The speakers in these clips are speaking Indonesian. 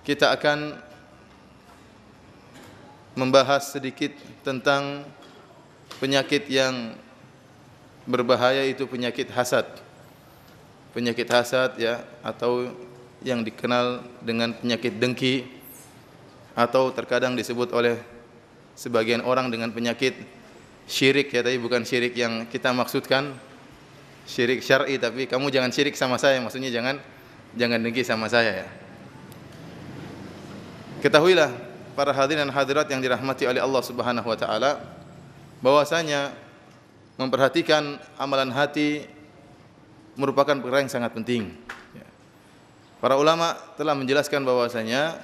kita akan membahas sedikit tentang penyakit yang berbahaya, itu penyakit hasad. Penyakit hasad ya, atau yang dikenal dengan penyakit dengki, atau terkadang disebut oleh sebagian orang dengan penyakit syirik ya, tapi bukan syirik yang kita maksudkan, syirik syar'i, tapi kamu jangan syirik sama saya, maksudnya jangan dengki sama saya ya. Ketahuilah para hadirin dan hadirat yang dirahmati oleh Allah Subhanahu wa taala, bahwasanya memperhatikan amalan hati merupakan perkara yang sangat penting. Para ulama telah menjelaskan bahwasanya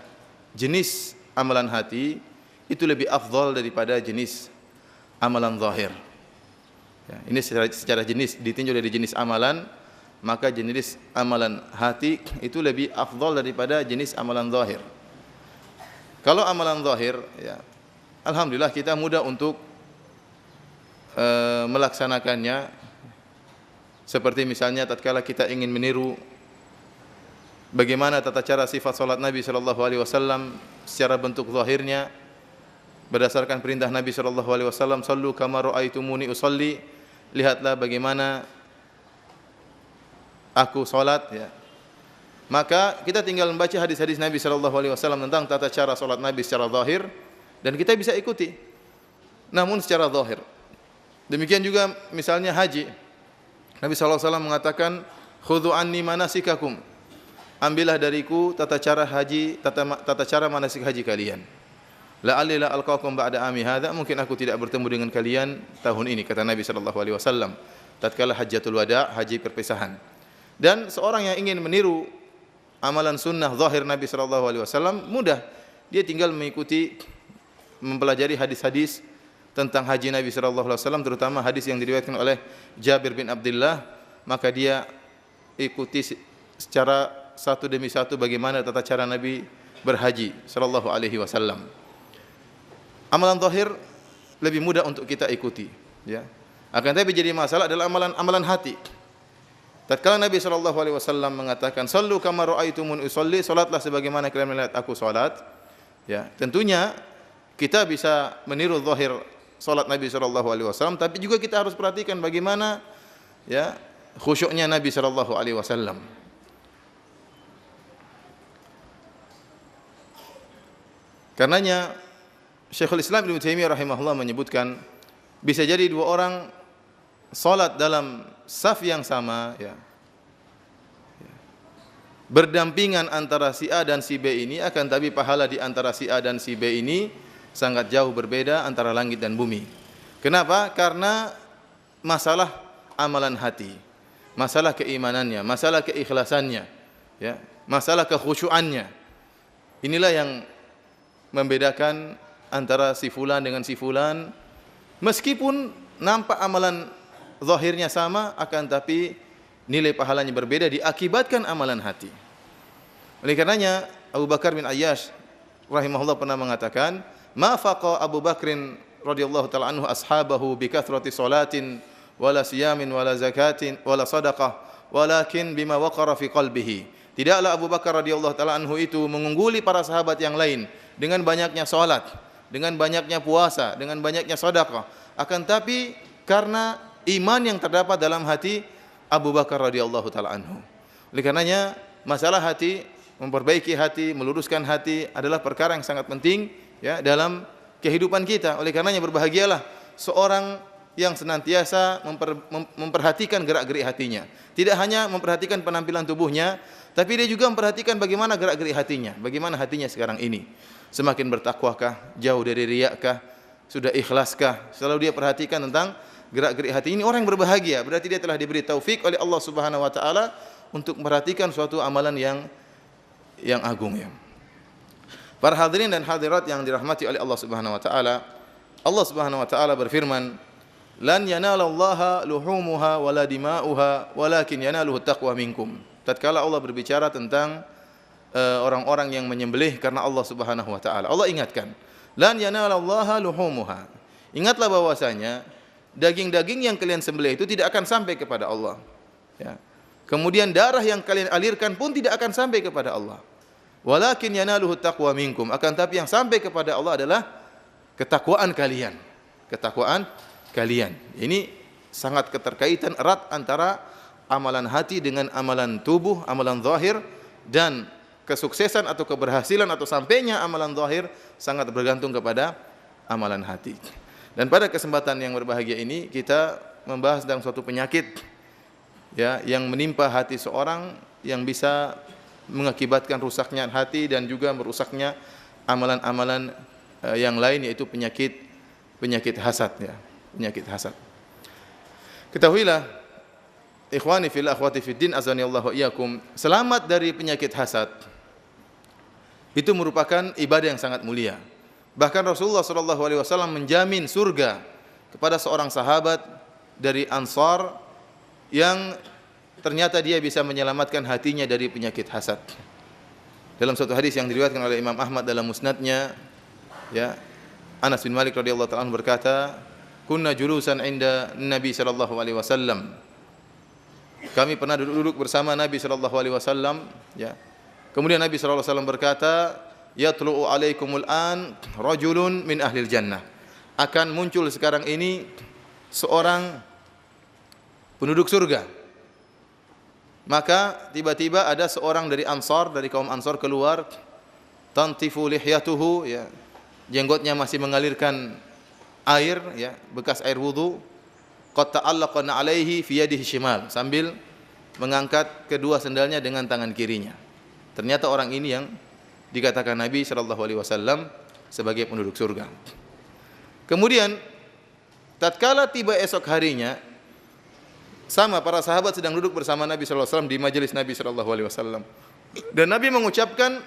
jenis amalan hati itu lebih afdal daripada jenis amalan zahir. Ini secara jenis, ditinjau dari jenis amalan, maka jenis amalan hati itu lebih afdal daripada jenis amalan zahir. Kalau amalan zahir, ya, alhamdulillah kita mudah untuk melaksanakannya. Seperti misalnya tatkala kita ingin meniru bagaimana tata cara sifat salat Nabi sallallahu alaihi wasallam secara bentuk zahirnya berdasarkan perintah Nabi sallallahu alaihi wasallam, "Shallu kama raaitumuni usolli." Lihatlah bagaimana aku salat ya. Maka kita tinggal membaca hadis-hadis Nabi sallallahu alaihi wasallam tentang tata cara salat Nabi secara zahir dan kita bisa ikuti. Namun secara zahir. Demikian juga misalnya haji. Nabi sallallahu alaihi wasallam mengatakan, "Khudhu anni manasikakum." Ambillah dariku tata cara haji, tata cara manasik haji kalian. La'alli la alqakum ba'da ami hadza, mungkin aku tidak bertemu dengan kalian tahun ini, kata Nabi sallallahu alaihi wasallam tatkala hajjatul wada, haji perpisahan. Dan seorang yang ingin meniru amalan sunnah zahir Nabi sallallahu alaihi wasallam mudah, dia tinggal mengikuti, mempelajari hadis-hadis tentang haji Nabi sallallahu alaihi wasallam, terutama hadis yang diriwayatkan oleh Jabir bin Abdullah, maka dia ikuti secara satu demi satu bagaimana tata cara Nabi berhaji sallallahu alaihi wasallam. Amalan zahir lebih mudah untuk kita ikuti, ya. Akan tetapi jadi masalah adalah amalan hati. Tatkala Nabi sallallahu alaihi wasallam mengatakan, "Shallu kama raaitumuni usolli," salatlah sebagaimana kalian melihat aku salat. Ya, tentunya kita bisa meniru zahir salat Nabi sallallahu alaihi wasallam, tapi juga kita harus perhatikan bagaimana ya khusyuknya Nabi sallallahu alaihi wasallam. Karenanya Syekhul Islam Ibnu Taimiyah rahimahullah menyebutkan bisa jadi dua orang salat dalam saf yang sama ya. Berdampingan antara si A dan si B ini, akan tapi pahala di antara si A dan si B ini sangat jauh berbeda antara langit dan bumi. Kenapa? Karena masalah amalan hati, masalah keimanannya, masalah keikhlasannya, ya, masalah kekhusyuannya. Inilah yang membedakan antara si fulan dengan si fulan. Meskipun nampak amalan zahirnya sama, akan tapi nilai pahalanya berbeda diakibatkan amalan hati. Oleh karenanya Abu Bakar bin Ayyash rahimahullah pernah mengatakan, "Ma faqa Abu Bakrin radhiyallahu taala anhu ashabahu bi kathrati salatin wala siyamin wala zakatin wala sadaqah, walakin bima waqara fi qalbihi." Tidaklah Abu Bakar radhiyallahu taala anhu itu mengungguli para sahabat yang lain dengan banyaknya salat, dengan banyaknya puasa, dengan banyaknya sedekah, akan tapi karena iman yang terdapat dalam hati Abu Bakar radhiyallahu taala anhu. Oleh karenanya masalah hati, memperbaiki hati, meluruskan hati adalah perkara yang sangat penting ya dalam kehidupan kita. Oleh karenanya berbahagialah seorang yang senantiasa memperhatikan gerak-gerik hatinya. Tidak hanya memperhatikan penampilan tubuhnya, tapi dia juga memperhatikan bagaimana gerak-gerik hatinya, bagaimana hatinya sekarang ini. Semakin bertakwakah, jauh dari riyakkah, sudah ikhlaskah? Selalu dia perhatikan tentang gerak-gerik hati ini. Orang yang berbahagia, berarti dia telah diberi taufik oleh Allah Subhanahu wa taala untuk memperhatikan suatu amalan yang agung ya. Para hadirin dan hadirat yang dirahmati oleh Allah Subhanahu wa taala, Allah Subhanahu wa taala berfirman, "Lan yanalallaha luhumuha wala dima'uha, walakin yanaluhu taqwa minkum." Tatkala Allah berbicara tentang orang-orang yang menyembelih karena Allah Subhanahu wa taala, Allah ingatkan, "Lan yanalallaha luhumuha." Ingatlah bahwasanya daging-daging yang kalian sembelih itu tidak akan sampai kepada Allah. Ya. Kemudian darah yang kalian alirkan pun tidak akan sampai kepada Allah. Walakin yanaluhu taqwa minkum. Akan tapi yang sampai kepada Allah adalah ketakwaan kalian. Ketakwaan kalian. Ini sangat keterkaitan erat antara amalan hati dengan amalan tubuh, amalan zahir, dan kesuksesan atau keberhasilan atau sampainya amalan zahir sangat bergantung kepada amalan hati. Dan pada kesempatan yang berbahagia ini kita membahas tentang suatu penyakit ya yang menimpa hati seorang yang bisa mengakibatkan rusaknya hati dan juga merusaknya amalan-amalan yang lain, yaitu penyakit hasad ya, penyakit hasad. Ketahuilah ikhwani fillah akhwati fiddin azani Allah wa iyyakum, selamat dari penyakit hasad itu merupakan ibadah yang sangat mulia. Bahkan Rasulullah sallallahu alaihi wasallam menjamin surga kepada seorang sahabat dari Ansar yang ternyata dia bisa menyelamatkan hatinya dari penyakit hasad. Dalam suatu hadis yang diriwayatkan oleh Imam Ahmad dalam musnadnya, ya, Anas bin Malik radhiyallahu ta'ala berkata, "Kunna julusan 'inda Nabi sallallahu alaihi wasallam." Kami pernah duduk bersama Nabi sallallahu alaihi wasallam, ya. Kemudian Nabi sallallahu alaihi wasallam berkata, "Yatlu'u 'alaikumul an rajulun min ahlil jannah." Akan muncul sekarang ini seorang penduduk surga. Maka tiba-tiba ada seorang dari Ansar, dari kaum Ansar keluar, tantifu lihyatuhu, ya, jenggotnya masih mengalirkan air, ya, bekas air wudu, qad ta'allaqana alaihi fi yadihi shimal, sambil mengangkat kedua sendalnya dengan tangan kirinya. Ternyata orang ini yang dikatakan Nabi sallallahu alaihi wasallam sebagai penduduk surga. Kemudian tatkala tiba esok harinya, sama para sahabat sedang duduk bersama Nabi sallallahu alaihi wasallam di majelis Nabi sallallahu alaihi wasallam. Dan Nabi mengucapkan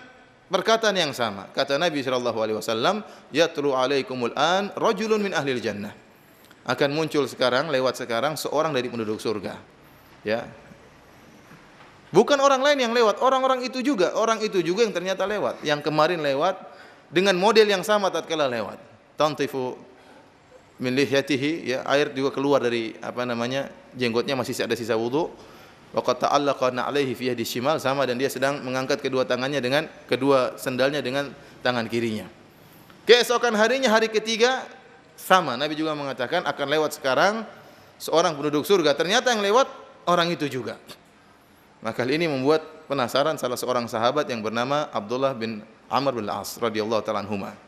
perkataan yang sama. Kata Nabi sallallahu alaihi wasallam, "Yatlu alaikumul an rajulun min ahlil jannah." Akan muncul sekarang, lewat sekarang seorang dari penduduk surga. Ya. Bukan orang lain yang lewat, orang itu juga yang ternyata lewat, yang kemarin lewat dengan model yang sama tatkala lewat. Tantifu min lihyatihi, ya, air juga keluar dari jenggotnya, masih ada sisa wudu. Wa qad ta'allaqana alaihi fi yadi shimal, sama, dan dia sedang mengangkat kedua tangannya dengan kedua sendalnya dengan tangan kirinya. Keesokan harinya, hari ketiga, sama, Nabi juga mengatakan akan lewat sekarang seorang penduduk surga. Ternyata yang lewat orang itu juga. Maka hal ini membuat penasaran salah seorang sahabat yang bernama Abdullah bin Amr bin Al-As radhiyallahu ta'ala anhuma.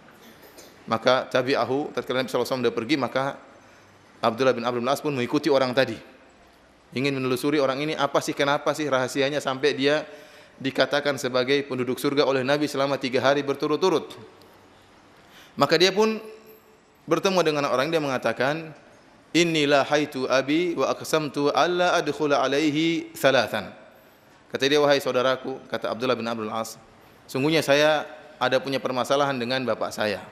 Maka tabi'ahu, tatkala Nabi sallallahu alaihi wasallam sudah pergi, maka Abdullah bin Amr bin Al-As pun mengikuti orang tadi. Ingin menelusuri orang ini, kenapa sih rahasianya sampai dia dikatakan sebagai penduduk surga oleh Nabi selama 3 hari berturut-turut. Maka dia pun bertemu dengan orang, dia mengatakan, "Inni la haitu abi wa aqsamtu alla adkhula alaihi thalathan." Kata dia, "Wahai saudaraku," kata Abdullah bin Amr bin Al-As, "sungguhnya saya ada punya permasalahan dengan bapak saya,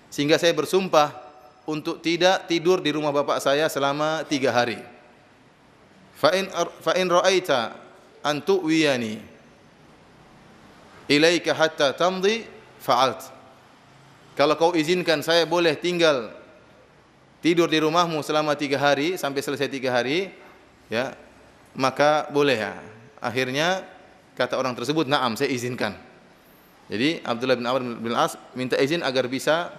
sehingga saya bersumpah untuk tidak tidur di rumah bapak saya selama 3 hari. Fa in ra'aita an tu'wiyani ilaika hatta tamdi fa'alt." Kalau kau izinkan saya boleh tinggal tidur di rumahmu selama 3 hari sampai selesai 3 hari, ya, maka boleh, ya. Akhirnya kata orang tersebut, "Na'am, saya izinkan." Jadi Abdullah bin Amr bin Al-As minta izin agar bisa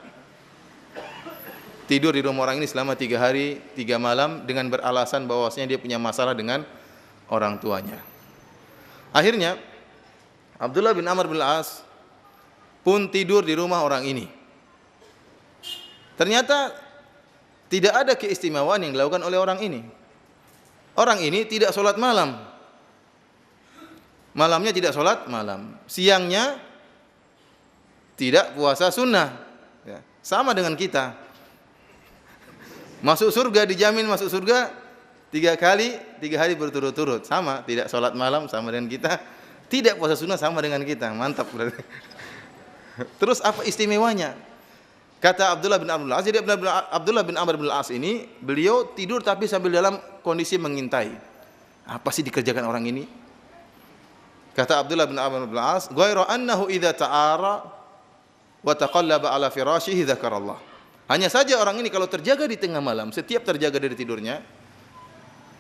tidur di rumah orang ini selama 3 hari 3 malam dengan beralasan bahwasanya dia punya masalah dengan orang tuanya. Akhirnya Abdullah bin Amr bin Al-As pun tidur di rumah orang ini. Ternyata tidak ada keistimewaan yang dilakukan oleh orang ini. Orang ini tidak sholat malam. Malamnya tidak sholat malam. Siangnya tidak puasa sunnah. Ya, sama dengan kita. Masuk surga, dijamin masuk surga 3 kali, 3 hari berturut-turut. Sama, tidak sholat malam sama dengan kita. Tidak puasa sunnah sama dengan kita. Mantap berarti. Terus apa istimewanya? Kata Abdullah bin Amr bin Al-As, jadi Abdullah bin Amr bin Al-As ini, beliau tidur tapi sambil dalam kondisi mengintai. Apa sih dikerjakan orang ini? Kata Abdullah bin Amr bin Al-As, "Ghairu annahu idza ta'ara wa taqallaba ala firashihi dzakarallah." Hanya saja orang ini kalau terjaga di tengah malam, setiap terjaga dari tidurnya,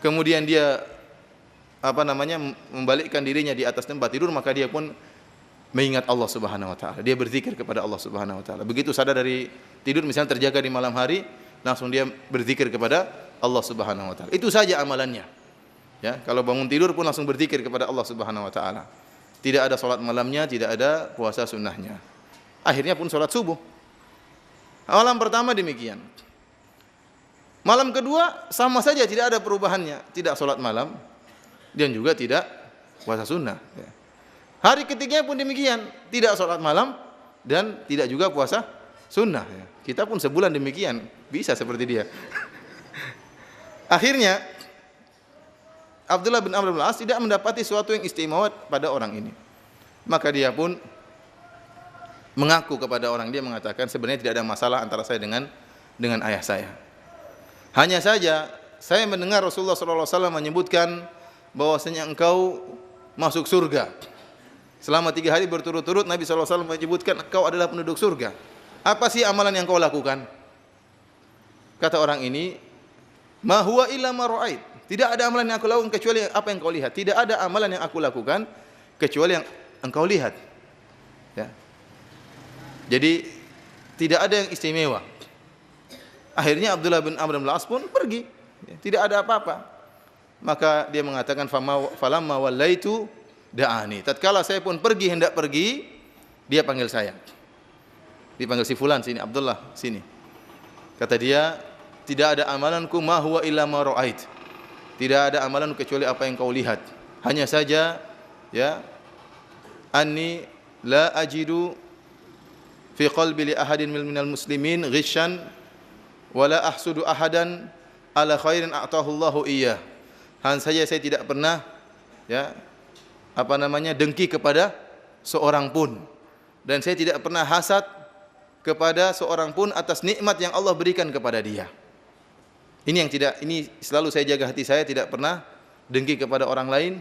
kemudian dia membalikkan dirinya di atas tempat tidur, maka dia pun mengingat Allah Subhanahu wa taala. Dia berzikir kepada Allah Subhanahu wa taala. Begitu sadar dari tidur misalnya terjaga di malam hari, langsung dia berzikir kepada Allah Subhanahu wa taala. Itu saja amalannya. Ya, kalau bangun tidur pun langsung berzikir kepada Allah Subhanahu wa taala. Tidak ada salat malamnya, tidak ada puasa sunnahnya. Akhirnya pun salat subuh. Malam pertama demikian. Malam kedua sama saja, tidak ada perubahannya, tidak salat malam dan juga tidak puasa sunnah. Ya. Hari ketiganya pun demikian, tidak salat malam dan tidak juga puasa sunnah. Ya. Kita pun sebulan demikian, bisa seperti dia. Akhirnya Abdullah bin Amr bin Al-As tidak mendapati sesuatu yang istimewa pada orang ini. Maka dia pun mengaku kepada orang, dia mengatakan sebenarnya tidak ada masalah antara saya dengan ayah saya. Hanya saja saya mendengar Rasulullah SAW menyebutkan bahwasanya engkau masuk surga. Selama 3 hari berturut-turut Nabi SAW menyebutkan engkau adalah penduduk surga. Apa sih amalan yang kau lakukan? Kata orang ini, ma huwa illa ma ra'ait. Tidak ada amalan yang aku lakukan kecuali apa yang kau lihat. Tidak ada amalan yang aku lakukan kecuali yang engkau lihat. Ya. Jadi tidak ada yang istimewa. Akhirnya Abdullah bin Amr bin Al-As pun pergi. Ya, tidak ada apa-apa. Maka dia mengatakan falamma wallaitu da'ani. Tatkala saya pun pergi, hendak pergi, dia panggil saya. Dipanggil si fulan sini, Abdullah sini. Kata dia, tidak ada amalanku ma huwa illa ma ra'ait. Tidak ada amalan kecuali apa yang kau lihat. Hanya saja ya anni la ajidu fi qalbi li ahadin minal muslimin ghishan wala ahsudu ahadan ala khairin a'tahu Allahu iyyah. Hanya saja saya tidak pernah ya dengki kepada seorang pun, dan saya tidak pernah hasad kepada seorang pun atas nikmat yang Allah berikan kepada dia. Ini selalu saya jaga hati saya, tidak pernah dengki kepada orang lain,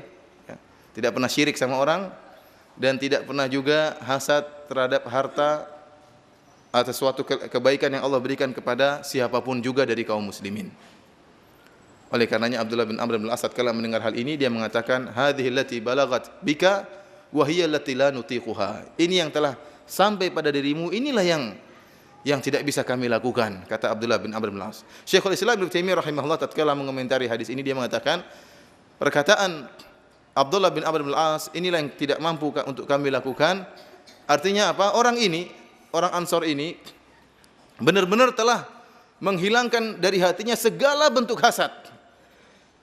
ya, tidak pernah syirik sama orang, dan tidak pernah juga hasad terhadap harta atas suatu kebaikan yang Allah berikan kepada siapapun juga dari kaum muslimin. Oleh karenanya Abdullah bin Amr bin Al-As kala mendengar hal ini, dia mengatakan, hadhihi allati balagat bika wa hiya allati la nutiquha. Ini yang telah sampai pada dirimu, inilah yang tidak bisa kami lakukan, kata Abdullah bin Amr bin Al-As. Syekhul Islam Ibnu Taimiyah rahimahullah tatkala mengomentari hadis ini, dia mengatakan perkataan Abdullah bin Amr bin Al-As inilah yang tidak mampu untuk kami lakukan. Artinya apa? Orang Ansor ini benar-benar telah menghilangkan dari hatinya segala bentuk hasad.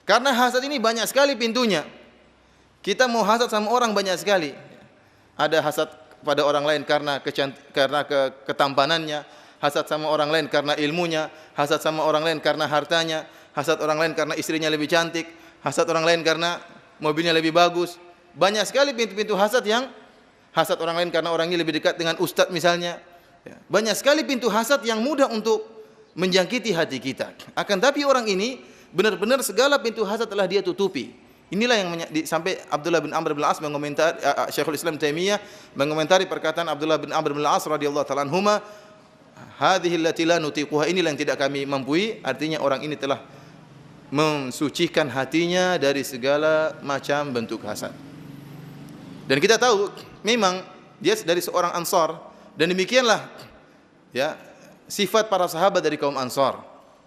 Karena hasad ini banyak sekali pintunya. Kita mau hasad sama orang banyak sekali. Ada hasad pada orang lain karena ketampanannya, hasad sama orang lain karena ilmunya, hasad sama orang lain karena hartanya, hasad orang lain karena istrinya lebih cantik, hasad orang lain karena mobilnya lebih bagus. Banyak sekali pintu-pintu hasad hasad orang lain karena orangnya lebih dekat dengan ustadz misalnya. Banyak sekali pintu hasad yang mudah untuk menjangkiti hati kita. Akan tapi orang ini benar-benar segala pintu hasad telah dia tutupi. Inilah yang sampai Abdullah bin Amr bin Al-As mengomentari, Syekhul Islam Taimiyah mengomentari perkataan Abdullah bin Amr bin Al-As radhiyallahu ta'ala anhuma, hadhihi allati la nutiquha, inilah yang tidak kami mampu. Artinya orang ini telah mensucikan hatinya dari segala macam bentuk hasad. Dan kita tahu memang dia dari seorang Ansar, dan demikianlah ya sifat para sahabat dari kaum Ansar.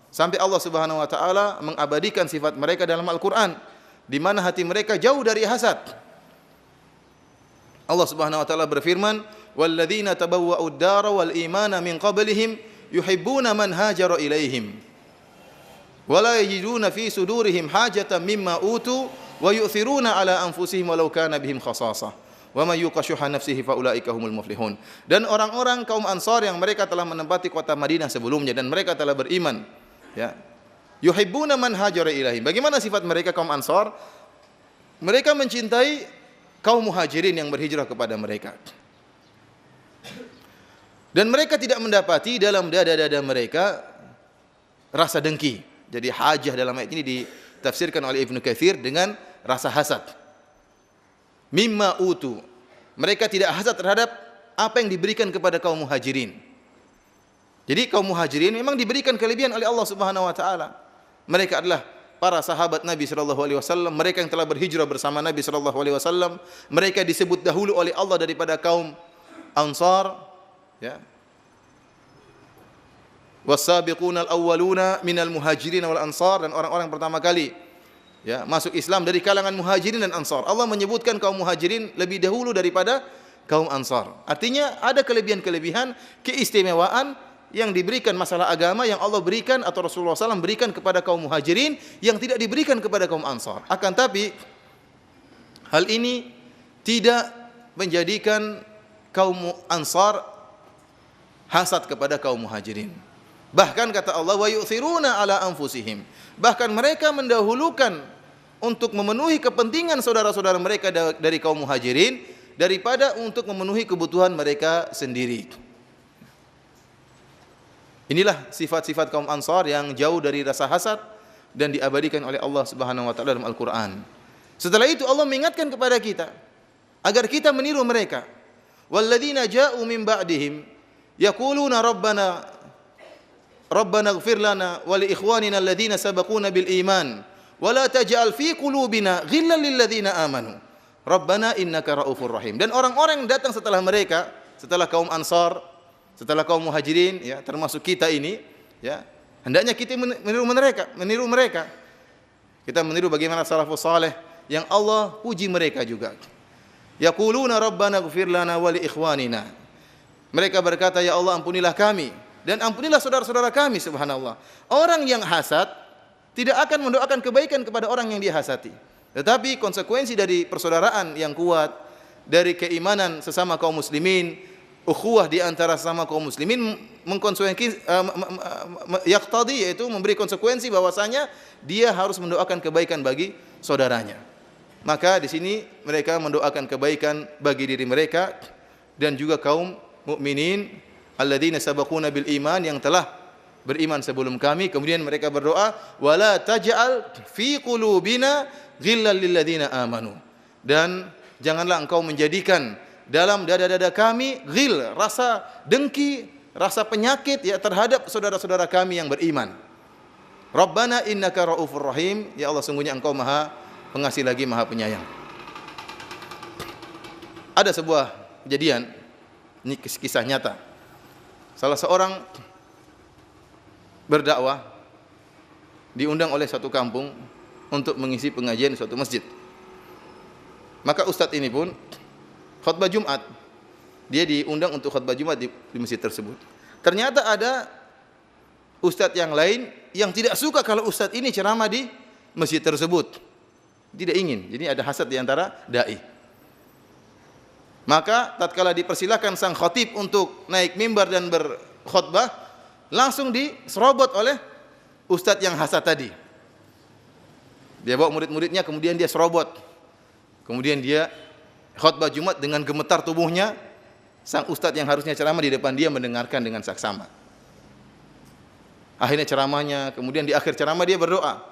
Sampai Allah Subhanahu wa taala mengabadikan sifat mereka dalam Al-Qur'an, di mana hati mereka jauh dari hasad. Allah Subhanahu wa taala berfirman, "Walladzina tabawwa'u ad-dara wal imana min qablihim yuhibbuna man hajara ilaihim wa la yajiduna fi sudurihim hajatan mimma utu wa yu'thiruna ala anfusihim walau kana bihim khasasah wa may yuqashuha nafsihi fa ulaika humul muflihun." Dan orang-orang kaum Ansar yang mereka telah menempati kota Madinah sebelumnya dan mereka telah beriman, ya, yuhibbuna man hajara ilaihim. Bagaimana sifat mereka kaum Ansar? Mereka mencintai kaum muhajirin yang berhijrah kepada mereka. Dan mereka tidak mendapati dalam dada-dada mereka rasa dengki. Jadi hajah dalam ayat ini ditafsirkan oleh Ibnu Katsir dengan rasa hasad. Mimma utu. Mereka tidak hasad terhadap apa yang diberikan kepada kaum muhajirin. Jadi kaum muhajirin memang diberikan kelebihan oleh Allah Subhanahu wa taala. Mereka adalah para sahabat Nabi sallallahu alaihi wasallam, mereka yang telah berhijrah bersama Nabi sallallahu alaihi wasallam, mereka disebut dahulu oleh Allah daripada kaum Ansar, ya. Was-sabiqunal awwaluna minal muhajirin wal ansar, dan orang-orang pertama kali ya masuk Islam dari kalangan muhajirin dan ansar. Allah menyebutkan kaum muhajirin lebih dahulu daripada kaum ansar. Artinya ada kelebihan-kelebihan, keistimewaan yang diberikan masalah agama yang Allah berikan atau Rasulullah SAW berikan kepada kaum muhajirin yang tidak diberikan kepada kaum ansar. Akan tapi hal ini tidak menjadikan kaum ansar hasad kepada kaum muhajirin. Bahkan kata Allah, wa yu'thiruna ala anfusihim. Bahkan mereka mendahulukan untuk memenuhi kepentingan saudara-saudara mereka dari kaum muhajirin daripada untuk memenuhi kebutuhan mereka sendiri. Inilah sifat-sifat kaum Ansar yang jauh dari rasa hasad dan diabadikan oleh Allah Subhanahu wa taala dalam Al-Qur'an. Setelah itu Allah mengingatkan kepada kita agar kita meniru mereka. Walladzina ja'u min ba'dihim yaquluna Rabbana ighfir lana wa li ikhwanina alladhina sabaquna bil iman wa la taj'al fi qulubina ghillan lil ladzina amanu Rabbana innaka raufur rahim. Dan orang-orang yang datang setelah mereka, setelah kaum Ansar, setelah kaum Muhajirin, ya, termasuk kita ini, ya, hendaknya kita meniru mereka. Kita meniru bagaimana salafus saleh yang Allah puji mereka juga. Yaquluna Rabbana ighfir lana wa li ikhwanina. Mereka berkata, ya Allah ampunilah kami dan ampunilah saudara-saudara kami, subhanallah. Orang yang hasad tidak akan mendoakan kebaikan kepada orang yang dia hasati. Tetapi konsekuensi dari persaudaraan yang kuat, dari keimanan sesama kaum muslimin, ukhuwah di antara sesama kaum muslimin yaqtadi, yaitu memberi konsekuensi bahwasanya dia harus mendoakan kebaikan bagi saudaranya. Maka di sini mereka mendoakan kebaikan bagi diri mereka dan juga kaum mukminin alladzina sabaquna bil iman, yang telah beriman sebelum kami. Kemudian mereka berdoa, wala taj'al fi qulubina ghillan lil ladzina amanu. Dan janganlah engkau menjadikan dalam dada-dada kami ghil, rasa dengki, rasa penyakit, ya, terhadap saudara-saudara kami yang beriman. Rabbana innaka raufur rahim, ya Allah sungguhnya engkau Maha Pengasih lagi Maha Penyayang. Ada sebuah kejadian, ini kisah nyata. Salah seorang berdakwah diundang oleh suatu kampung untuk mengisi pengajian di suatu masjid. Maka ustadz ini pun khutbah Jumat. Dia diundang untuk khutbah Jumat di masjid tersebut. Ternyata ada ustadz yang lain yang tidak suka kalau ustadz ini ceramah di masjid tersebut. Tidak ingin. Jadi ada hasad di antara dai. Maka tatkala dipersilakan sang khatib untuk naik mimbar dan berkhutbah, langsung diserobot oleh ustadz yang hasad tadi. Dia bawa murid-muridnya, kemudian dia serobot. Kemudian dia khutbah Jumat dengan gemetar tubuhnya. Sang ustadz yang harusnya ceramah di depan dia mendengarkan dengan saksama. Akhirnya ceramahnya, kemudian di akhir ceramah dia berdoa,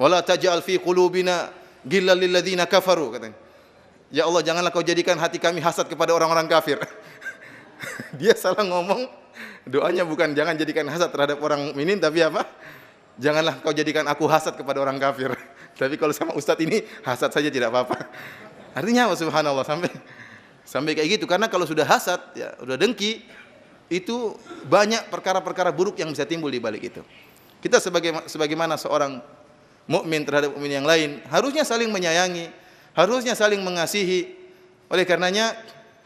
wala taj'al fi qulubina ghillan lil ladzina kafaru, katanya. Ya Allah, janganlah kau jadikan hati kami hasad kepada orang-orang kafir. Dia salah ngomong. Doanya bukan jangan jadikan hasad terhadap orang mukminin, tapi apa? Janganlah kau jadikan aku hasad kepada orang kafir. Tapi kalau sama ustadz ini hasad saja tidak apa-apa. Artinya apa? Subhanallah, sampai kayak gitu. Karena kalau sudah hasad, ya sudah dengki, itu banyak perkara-perkara buruk yang bisa timbul di balik itu. Kita sebagaimana seorang mukmin terhadap mukmin yang lain, harusnya saling menyayangi, harusnya saling mengasihi. Oleh karenanya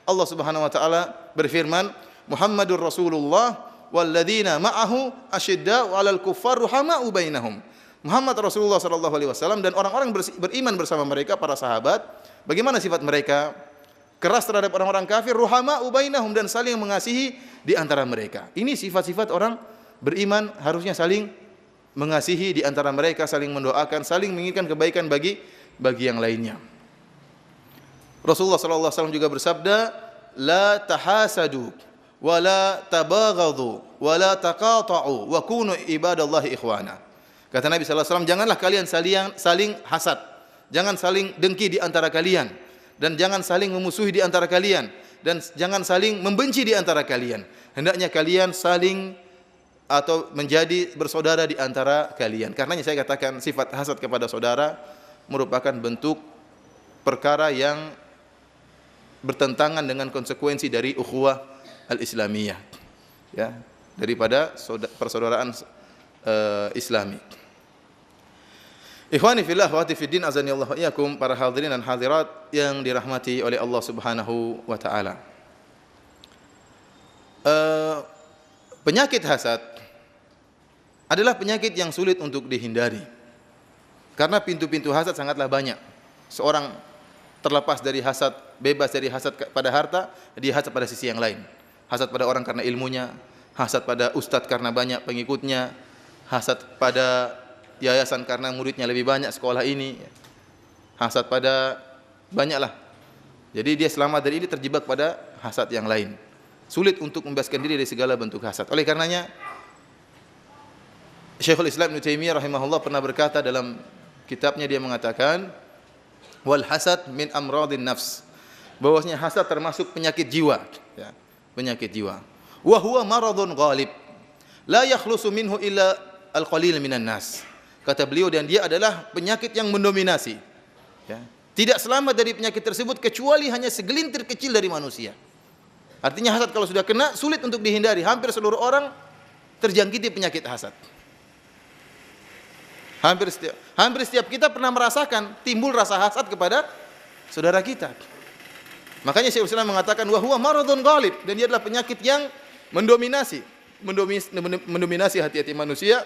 Allah Subhanahu wa taala berfirman, Muhammadur Rasulullah walladzina ma'ahu asyidda'u 'alal kuffar ruhama'u bainahum. Muhammad Rasulullah sallallahu alaihi wasallam dan orang-orang beriman bersama mereka, para sahabat, bagaimana sifat mereka? Keras terhadap orang-orang kafir, ruhama'u bainahum, dan saling mengasihi di antara mereka. Ini sifat-sifat orang beriman, harusnya saling mengasihi di antara mereka, saling mendoakan, saling menginginkan kebaikan bagi yang lainnya. Rasulullah sallallahu alaihi wasallam juga bersabda, la tahasadu wa la tabaghadu wa la taqata'u wa kunu ibadallahi ikhwana. Kata Nabi sallallahu alaihi wasallam, janganlah kalian saling hasad, jangan saling dengki di antara kalian, dan jangan saling memusuhi di antara kalian, dan jangan saling membenci di antara kalian. Hendaknya kalian saling atau menjadi bersaudara di antara kalian. Karenanya saya katakan sifat hasad kepada saudara merupakan bentuk perkara yang bertentangan dengan konsekuensi dari ukhuwah al-islamiyah, ya, daripada persaudaraan Islami. Ikhwani fillah, akhwati fiddin, azani Allah wa iyyakum, para hadirin dan hadirat yang dirahmati oleh Allah Subhanahu wa taala. Penyakit hasad adalah penyakit yang sulit untuk dihindari. Karena pintu-pintu hasad sangatlah banyak. Seorang terlepas dari hasad, bebas dari hasad pada harta, dia hasad pada sisi yang lain. Hasad pada orang karena ilmunya, hasad pada ustadz karena banyak pengikutnya, hasad pada yayasan karena muridnya lebih banyak sekolah ini, hasad pada banyaklah. Jadi dia selamat dari ini, terjebak pada hasad yang lain. Sulit untuk membebaskan diri dari segala bentuk hasad. Oleh karenanya Syekhul Islam Ibnu Taimiyah rahimahullah pernah berkata dalam kitabnya, dia mengatakan wal hasad min amradin nafs, bahwasanya hasad termasuk penyakit jiwa, ya, penyakit jiwa. Wa huwa maradun ghalib la yakhlusu minhu illa al-qalil minan nas. Kata beliau, dan dia adalah penyakit yang mendominasi, ya. Tidak selamat dari penyakit tersebut kecuali hanya segelintir kecil dari manusia. Artinya hasad kalau sudah kena sulit untuk dihindari. Hampir seluruh orang terjangkiti penyakit hasad. Hampir setiap kita pernah merasakan timbul rasa hasad kepada saudara kita. Makanya Syekhul Islam mengatakan wa huwa maradun ghalib, dan dia adalah penyakit yang mendominasi hati-hati manusia,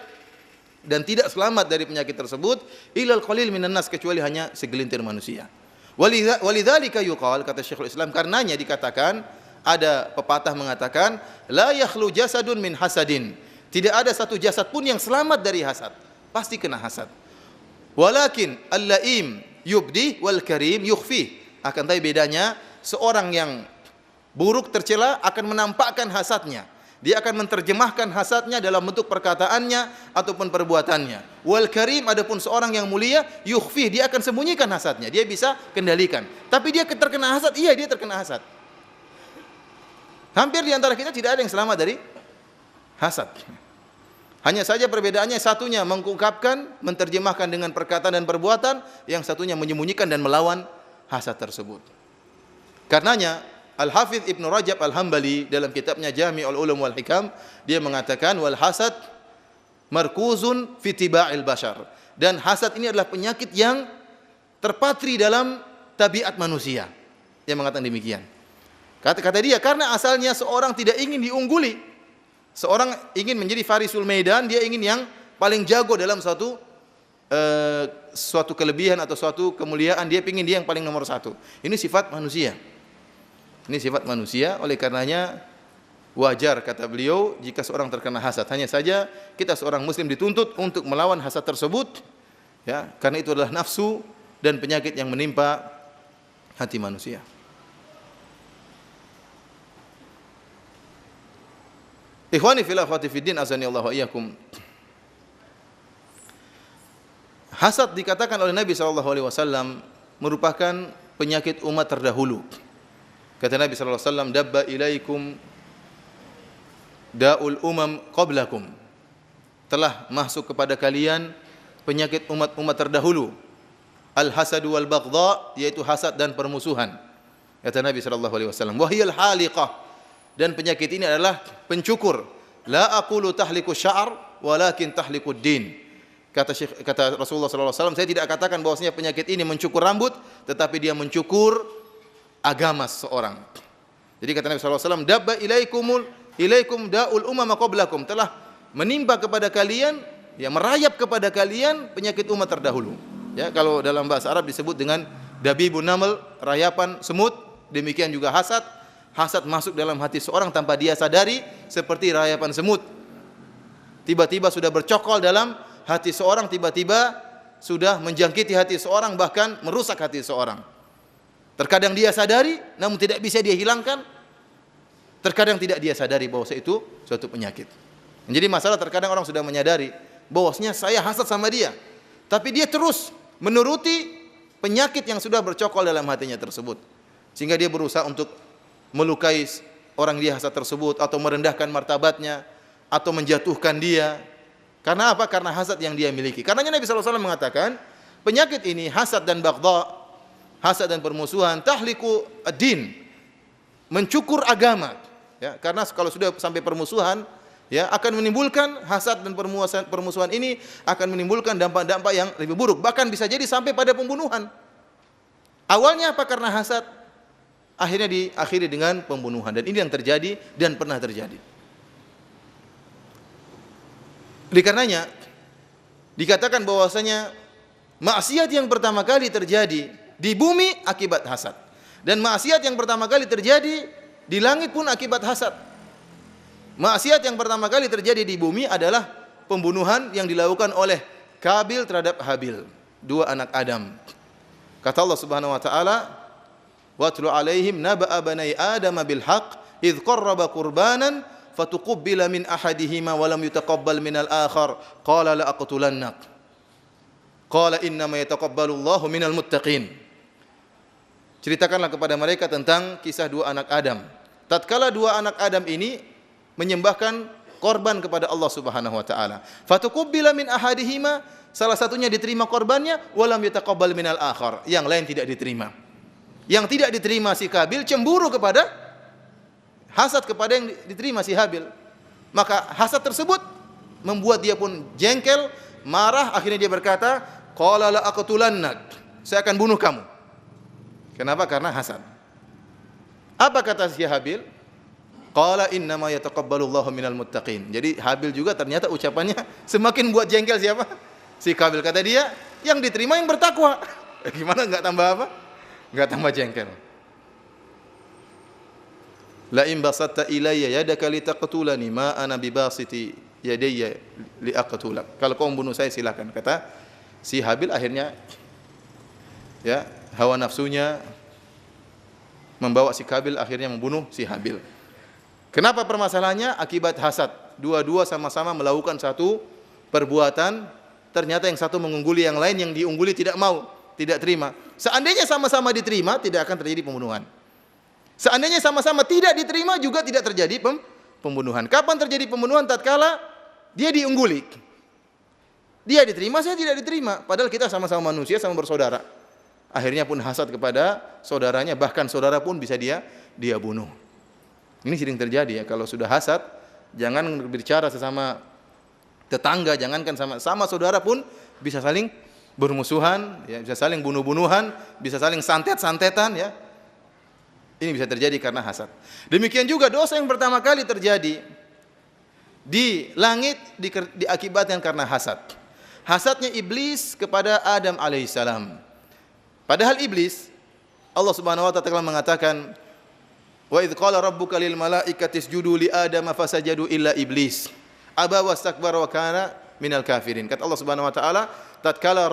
dan tidak selamat dari penyakit tersebut ilal qalil minan nas, kecuali hanya segelintir manusia. Walidzalika yuqal, kata Syekhul Islam, karenanya dikatakan, ada pepatah mengatakan la yakhlu jasadun min hasadin, tidak ada satu jasad pun yang selamat dari hasad, pasti kena hasad. Walakin al-laim yubdi wal karim yukhfi, akan tapi bedanya seorang yang buruk tercela akan menampakkan hasadnya. Dia akan menerjemahkan hasadnya dalam bentuk perkataannya ataupun perbuatannya. Wal karim, adapun seorang yang mulia, yukhfi, dia akan sembunyikan hasadnya. Dia bisa kendalikan. Tapi dia terkena hasad, iya dia terkena hasad. Hampir di antara kita tidak ada yang selamat dari hasad. Hanya saja perbedaannya, satunya mengungkapkan, menerjemahkan dengan perkataan dan perbuatan, yang satunya menyembunyikan dan melawan hasad tersebut. Karenanya Al-Hafidh Ibnu Rajab Al-Hambali dalam kitabnya Jami'ul Ulum wal Hikam, dia mengatakan wal hasad markuzun fi tiba'il bashar, dan hasad ini adalah penyakit yang terpatri dalam tabiat manusia. Dia mengatakan demikian. Kata dia, karena asalnya seorang tidak ingin diungguli, seorang ingin menjadi farisul maidan, dia ingin yang paling jago dalam suatu kelebihan atau suatu kemuliaan, dia ingin dia yang paling nomor satu. Ini sifat manusia. Ini sifat manusia, oleh karenanya wajar, kata beliau, jika seorang terkena hasad. Hanya saja kita seorang muslim dituntut untuk melawan hasad tersebut, ya, karena itu adalah nafsu dan penyakit yang menimpa hati manusia. Ikhwani fillah, akhwati fiddin, azani Allah wa iyyakum. Hasad dikatakan oleh Nabi SAW merupakan penyakit umat terdahulu. Kata Nabi SAW, dabba ilaikum da'ul umam qablakum, telah masuk kepada kalian penyakit umat-umat terdahulu, al-hasadu wal baghdha, yaitu hasad dan permusuhan. Kata Nabi SAW, wahiyal haliqah, dan penyakit ini adalah pencukur. La aqulu tahliku sya'ar walakin tahliku din. Kata Rasulullah SAW, saya tidak katakan bahwasanya penyakit ini mencukur rambut, tetapi dia mencukur agama seseorang. Jadi kata Nabi SAW, dabba ilaikum da'ul umama qablakum, telah menimpa kepada kalian, ya, merayap kepada kalian penyakit umat terdahulu. Ya, kalau dalam bahasa Arab disebut dengan dabibun naml, rayapan semut. Demikian juga hasad. Hasad masuk dalam hati seorang tanpa dia sadari, seperti rayapan semut. Tiba-tiba sudah bercokol dalam hati seorang, tiba-tiba sudah menjangkiti hati seorang, bahkan merusak hati seorang. Terkadang dia sadari, namun tidak bisa dia hilangkan. Terkadang tidak dia sadari bahwa itu suatu penyakit. Jadi masalah, terkadang orang sudah menyadari bahwasanya saya hasad sama dia, tapi dia terus menuruti penyakit yang sudah bercokol dalam hatinya tersebut, sehingga dia berusaha untuk melukai orang dia hasad tersebut, atau merendahkan martabatnya, atau menjatuhkan dia. Karena apa? Karena hasad yang dia miliki. Karenanya Nabi SAW mengatakan, penyakit ini, hasad dan baghdha, hasad dan permusuhan, tahliku ad-din, mencukur agama. Ya, karena kalau sudah sampai permusuhan, ya, akan menimbulkan hasad dan permusuhan ini akan menimbulkan dampak-dampak yang lebih buruk. Bahkan bisa jadi sampai pada pembunuhan. Awalnya apa? Karena hasad, akhirnya diakhiri dengan pembunuhan. Dan ini yang terjadi dan pernah terjadi. Oleh karenanya dikatakan bahwasanya maksiat yang pertama kali terjadi di bumi akibat hasad, dan maksiat yang pertama kali terjadi di langit pun akibat hasad. Maksiat yang pertama kali terjadi di bumi adalah pembunuhan yang dilakukan oleh Kabil terhadap Habil, dua anak Adam. Kata Allah Subhanahu wa taala, "Watlu 'alaihim naba'a bani Adam bil haqq idz qarraba qurbanan fatuqabbala min ahadihima wa lam yutaqabbal minal akhar qala la aqtulannak qala innama yataqabbalu Allahu minal muttaqin." Ceritakanlah kepada mereka tentang kisah dua anak Adam. Tatkala dua anak Adam ini menyembahkan korban kepada Allah Subhanahu wa taala, fatuqabbala min ahadihima, salah satunya diterima korbannya, wa lam yutaqabbal minal akhar, yang lain tidak diterima. Yang tidak diterima si Kabil cemburu kepada, hasad kepada yang diterima si Habil. Maka hasad tersebut membuat dia pun jengkel, marah, akhirnya dia berkata, qala la aqtulannak, saya akan bunuh kamu. Kenapa? Karena hasad. Apa kata si Habil? Qala innama yataqabbalu Allahu minal muttaqin. Jadi Habil juga ternyata ucapannya semakin buat jengkel siapa? Si Kabil. Kata dia, yang diterima yang bertakwa. Gimana, enggak tambah apa? Enggak tambah jengkel. La in basatta ilayya yadaka litaqtulani ma ana bibasiti yadayya liaqtulak. Kalau kau membunuh saya silakan. Kata si Habil, akhirnya ya, hawa nafsunya membawa si Kabil akhirnya membunuh si Habil. Kenapa permasalahannya? Akibat hasad. Dua-dua sama-sama melakukan satu perbuatan, ternyata yang satu mengungguli yang lain, yang diungguli tidak mau, tidak terima. Seandainya sama-sama diterima, tidak akan terjadi pembunuhan. Seandainya sama-sama tidak diterima, juga tidak terjadi pembunuhan. Kapan terjadi pembunuhan? Tatkala dia diungguli. Dia diterima, saya tidak diterima. Padahal kita sama-sama manusia, sama bersaudara. Akhirnya pun hasad kepada saudaranya, bahkan saudara pun bisa dia bunuh. Ini sering terjadi ya, kalau sudah hasad, jangan berbicara sesama tetangga, jangankan sama saudara pun bisa saling bermusuhan, ya, bisa saling bunuh-bunuhan, bisa saling santet-santetan, ya. Ini bisa terjadi karena hasad. Demikian juga dosa yang pertama kali terjadi di langit diakibatkan karena hasad. Hasadnya iblis kepada Adam alaihissalam. Padahal iblis, Allah Subhanahu wa taala telah mengatakan, wa idz qala rabbuka lil malaikati isjudu li adama fasajadu illa iblis aba wastakbara wa kana minal kafirin. Kata Allah Subhanahu wa taala, tatkala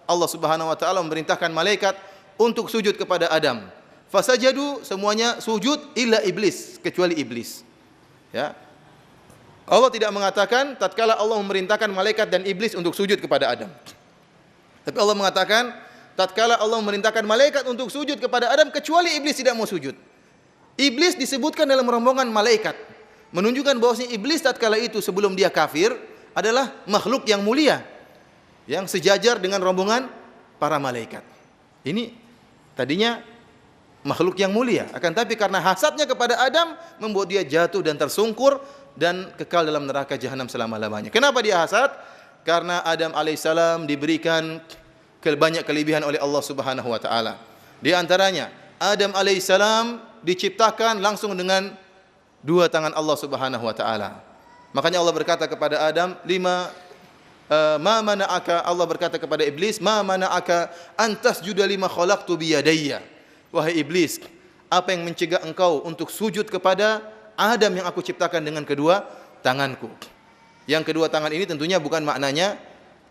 Allah Subhanahu wa taala memerintahkan malaikat untuk sujud kepada Adam, fasajadu, semuanya sujud, illa iblis, kecuali iblis. Ya. Allah tidak mengatakan tatkala Allah memerintahkan malaikat dan iblis untuk sujud kepada Adam. Tapi Allah mengatakan tatkala Allah memerintahkan malaikat untuk sujud kepada Adam, kecuali iblis tidak mau sujud. Iblis disebutkan dalam rombongan malaikat, menunjukkan bahwasanya iblis tatkala itu sebelum dia kafir adalah makhluk yang mulia, yang sejajar dengan rombongan para malaikat. Ini tadinya makhluk yang mulia, akan tapi karena hasadnya kepada Adam membuat dia jatuh dan tersungkur dan kekal dalam neraka jahanam selama-lamanya. Kenapa dia hasad? Karena Adam alaihissalam diberikan banyak kelebihan oleh Allah Subhanahu wa taala. Di antaranya Adam alaihissalam diciptakan langsung dengan dua tangan Allah Subhanahu wa taala. Makanya Allah berkata kepada Adam, ma mana'aka, Allah berkata kepada iblis, ma mana'aka antasjuda lima khalaqtu biyadayya. Wahai iblis, apa yang mencegah engkau untuk sujud kepada Adam yang aku ciptakan dengan kedua tanganku? Yang kedua tangan ini tentunya bukan maknanya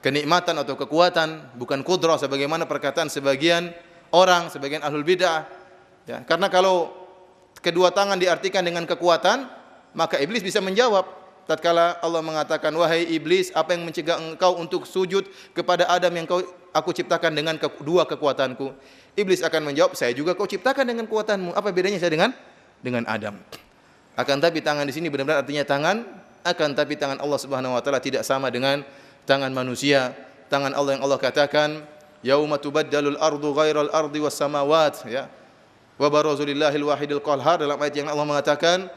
kenikmatan atau kekuatan, bukan qudrah sebagaimana perkataan sebagian orang, sebagian ahlul bid'ah. Ya, karena kalau kedua tangan diartikan dengan kekuatan, maka iblis bisa menjawab tatkala Allah mengatakan, wahai iblis, apa yang mencegah engkau untuk sujud kepada Adam yang aku ciptakan dengan kedua kekuatanku? Iblis akan menjawab, saya juga kau ciptakan dengan kekuatanmu. Apa bedanya saya dengan Adam? Akan tapi tangan di sini benar-benar artinya tangan akan tapi tangan Allah Subhanahu wa taala tidak sama dengan tangan manusia. Tangan Allah yang Allah katakan, yauma tubaddalul ardu ghairal ardi was samawat, ya. Wa barazu lillahil wahidil qahhar, dalam ayat yang Allah mengatakan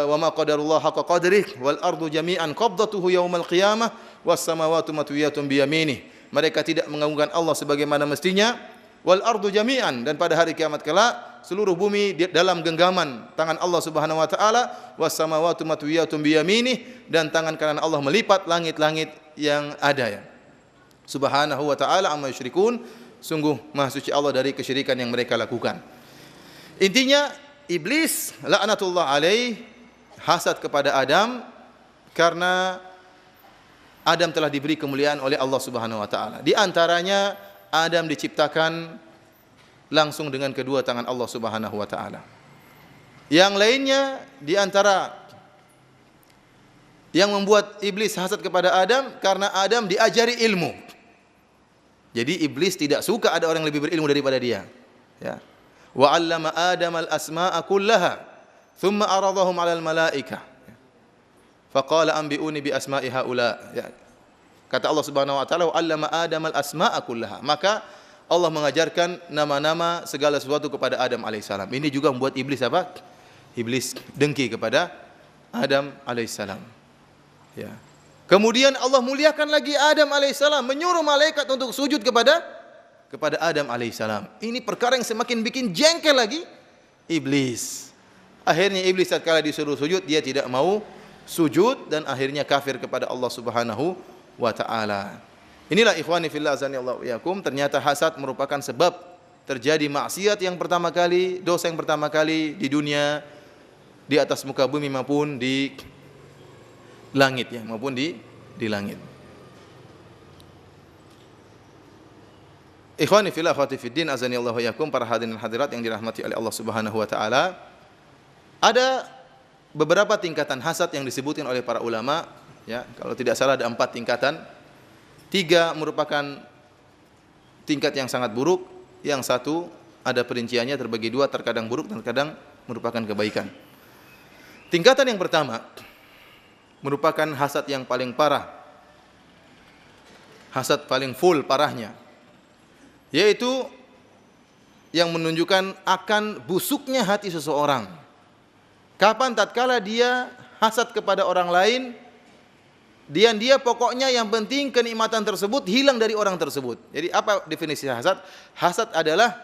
wa ma qadarullah haqqa qadrih wal ardu jami'an qabdatuhu yaumal qiyamah was samawati matwiyatun biyaminih. Mereka tidak mengagungkan Allah sebagaimana mestinya. Wal ardu jami'an, dan pada hari kiamat kelak seluruh bumi dalam genggaman tangan Allah Subhanahu wa taala, was samawati matwiyatun biyaminih, dan tangan kanan Allah melipat langit-langit yang ada, ya. Subhanahu wa taala amma yusyrikun, sungguh maha suci Allah dari kesyirikan yang mereka lakukan. Intinya iblis laknatullah alaih hasad kepada Adam karena Adam telah diberi kemuliaan oleh Allah Subhanahu wa taala. Di antaranya Adam diciptakan langsung dengan kedua tangan Allah Subhanahu wa taala. Yang lainnya di antara yang membuat iblis hasad kepada Adam karena Adam diajari ilmu. Jadi iblis tidak suka ada orang yang lebih berilmu daripada dia, ya. Wa 'allama Adam al-asma'a kullaha thumma aradahum 'alal malaikah. Faqala anbi'uni bi asma'i haula, ya. Kata Allah Subhanahu wa taala, wa 'allama Adam al-asma'a kullaha. Maka Allah mengajarkan nama-nama segala sesuatu kepada Adam alaihissalam. Ini juga membuat iblis apa? Iblis dengki kepada Adam alaihissalam. Ya. Kemudian Allah muliakan lagi Adam alaihissalam, menyuruh malaikat untuk sujud kepada Adam alaihissalam. Ini perkara yang semakin bikin jengkel lagi iblis. Akhirnya iblis tatkala disuruh sujud, dia tidak mau sujud dan akhirnya kafir kepada Allah Subhanahu wa taala. Inilah ikhwani fillah azanillahu iyakum, ternyata hasad merupakan sebab terjadi maksiat yang pertama kali, dosa yang pertama kali di dunia, di atas muka bumi maupun di langit, ya, maupun di langit. Ikhwani fillah akhwati fiddin azanillahu iyakum, para hadirin hadirat yang dirahmati oleh Allah Subhanahu wa taala. Ada beberapa tingkatan hasad yang disebutkan oleh para ulama, ya. Kalau tidak salah ada 4 tingkatan. 3 merupakan tingkat yang sangat buruk, yang 1 ada perinciannya, terbagi 2, terkadang buruk dan terkadang merupakan kebaikan. Tingkatan yang pertama merupakan hasad yang paling parah, hasad paling full parahnya, yaitu yang menunjukkan akan busuknya hati seseorang. Kapan tatkala dia hasad kepada orang lain, dia pokoknya yang penting kenikmatan tersebut hilang dari orang tersebut. Jadi apa definisi hasad? Hasad adalah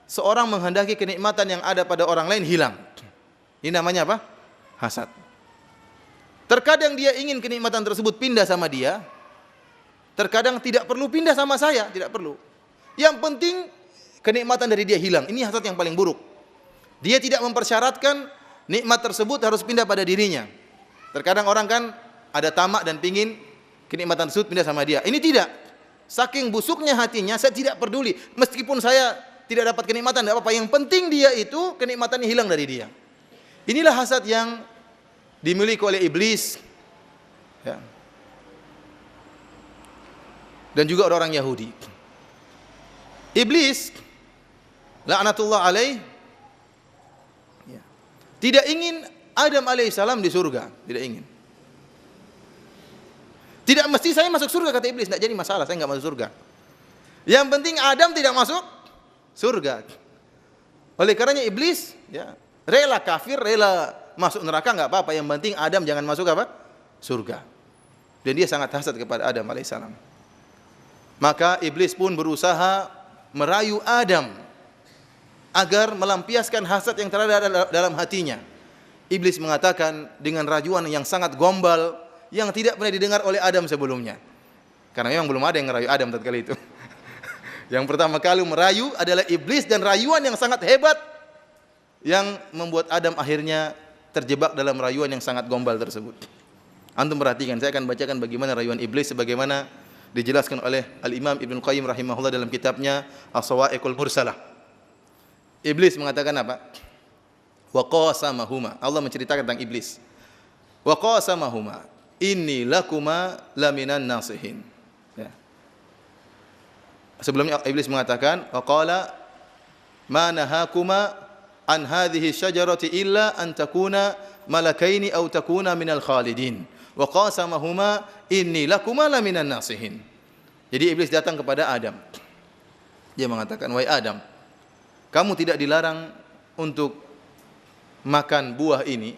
seorang menghendaki kenikmatan yang ada pada orang lain hilang. Ini namanya apa? Hasad. Terkadang dia ingin kenikmatan tersebut pindah sama dia, terkadang tidak perlu pindah sama saya, tidak perlu. Yang penting kenikmatan dari dia hilang. Ini hasad yang paling buruk. Dia tidak mempersyaratkan nikmat tersebut harus pindah pada dirinya. Terkadang orang kan ada tamak dan pingin kenikmatan tersebut pindah sama dia. Ini tidak. Saking busuknya hatinya, saya tidak peduli. Meskipun saya tidak dapat kenikmatan, tidak apa-apa. Yang penting dia itu kenikmatannya hilang dari dia. Inilah hasad yang dimiliki oleh iblis, ya. Dan juga orang Yahudi. Iblis laknatullah alaih, ya, tidak ingin Adam alaihissalam di surga, tidak ingin. Tidak mesti saya masuk surga, kata iblis, tidak jadi masalah, saya enggak masuk surga. Yang penting Adam tidak masuk surga. Oleh karenanya iblis, ya, rela kafir, rela masuk neraka, enggak apa-apa, yang penting Adam jangan masuk apa? Surga. Dan dia sangat hasad kepada Adam alaihissalam. Maka iblis pun berusaha merayu Adam agar melampiaskan hasad yang terada dalam hatinya. Iblis mengatakan dengan rayuan yang sangat gombal, yang tidak pernah didengar oleh Adam sebelumnya. Karena memang belum ada yang merayu Adam tatkala itu. Yang pertama kali merayu adalah iblis, dan rayuan yang sangat hebat yang membuat Adam akhirnya terjebak dalam rayuan yang sangat gombal tersebut. Antum perhatikan, saya akan bacakan bagaimana rayuan iblis sebagaimana dijelaskan oleh Al-Imam Ibnu Qayyim rahimahullah dalam kitabnya As-Sawa'iqul Mursalah. Iblis mengatakan apa? Wa qasamahuma. Allah menceritakan tentang iblis. Wa qasamahuma inni lakuma laminan nasihin. Ya. Sebelumnya iblis mengatakan wa qala ma nahakuma an hadhihi syajarati illa an takuna malakaini aw takuna minal khalidin wa qasamahuma inni lakuma laminan nasihin. Jadi iblis datang kepada Adam. Dia mengatakan, wahai Adam, kamu tidak dilarang untuk makan buah ini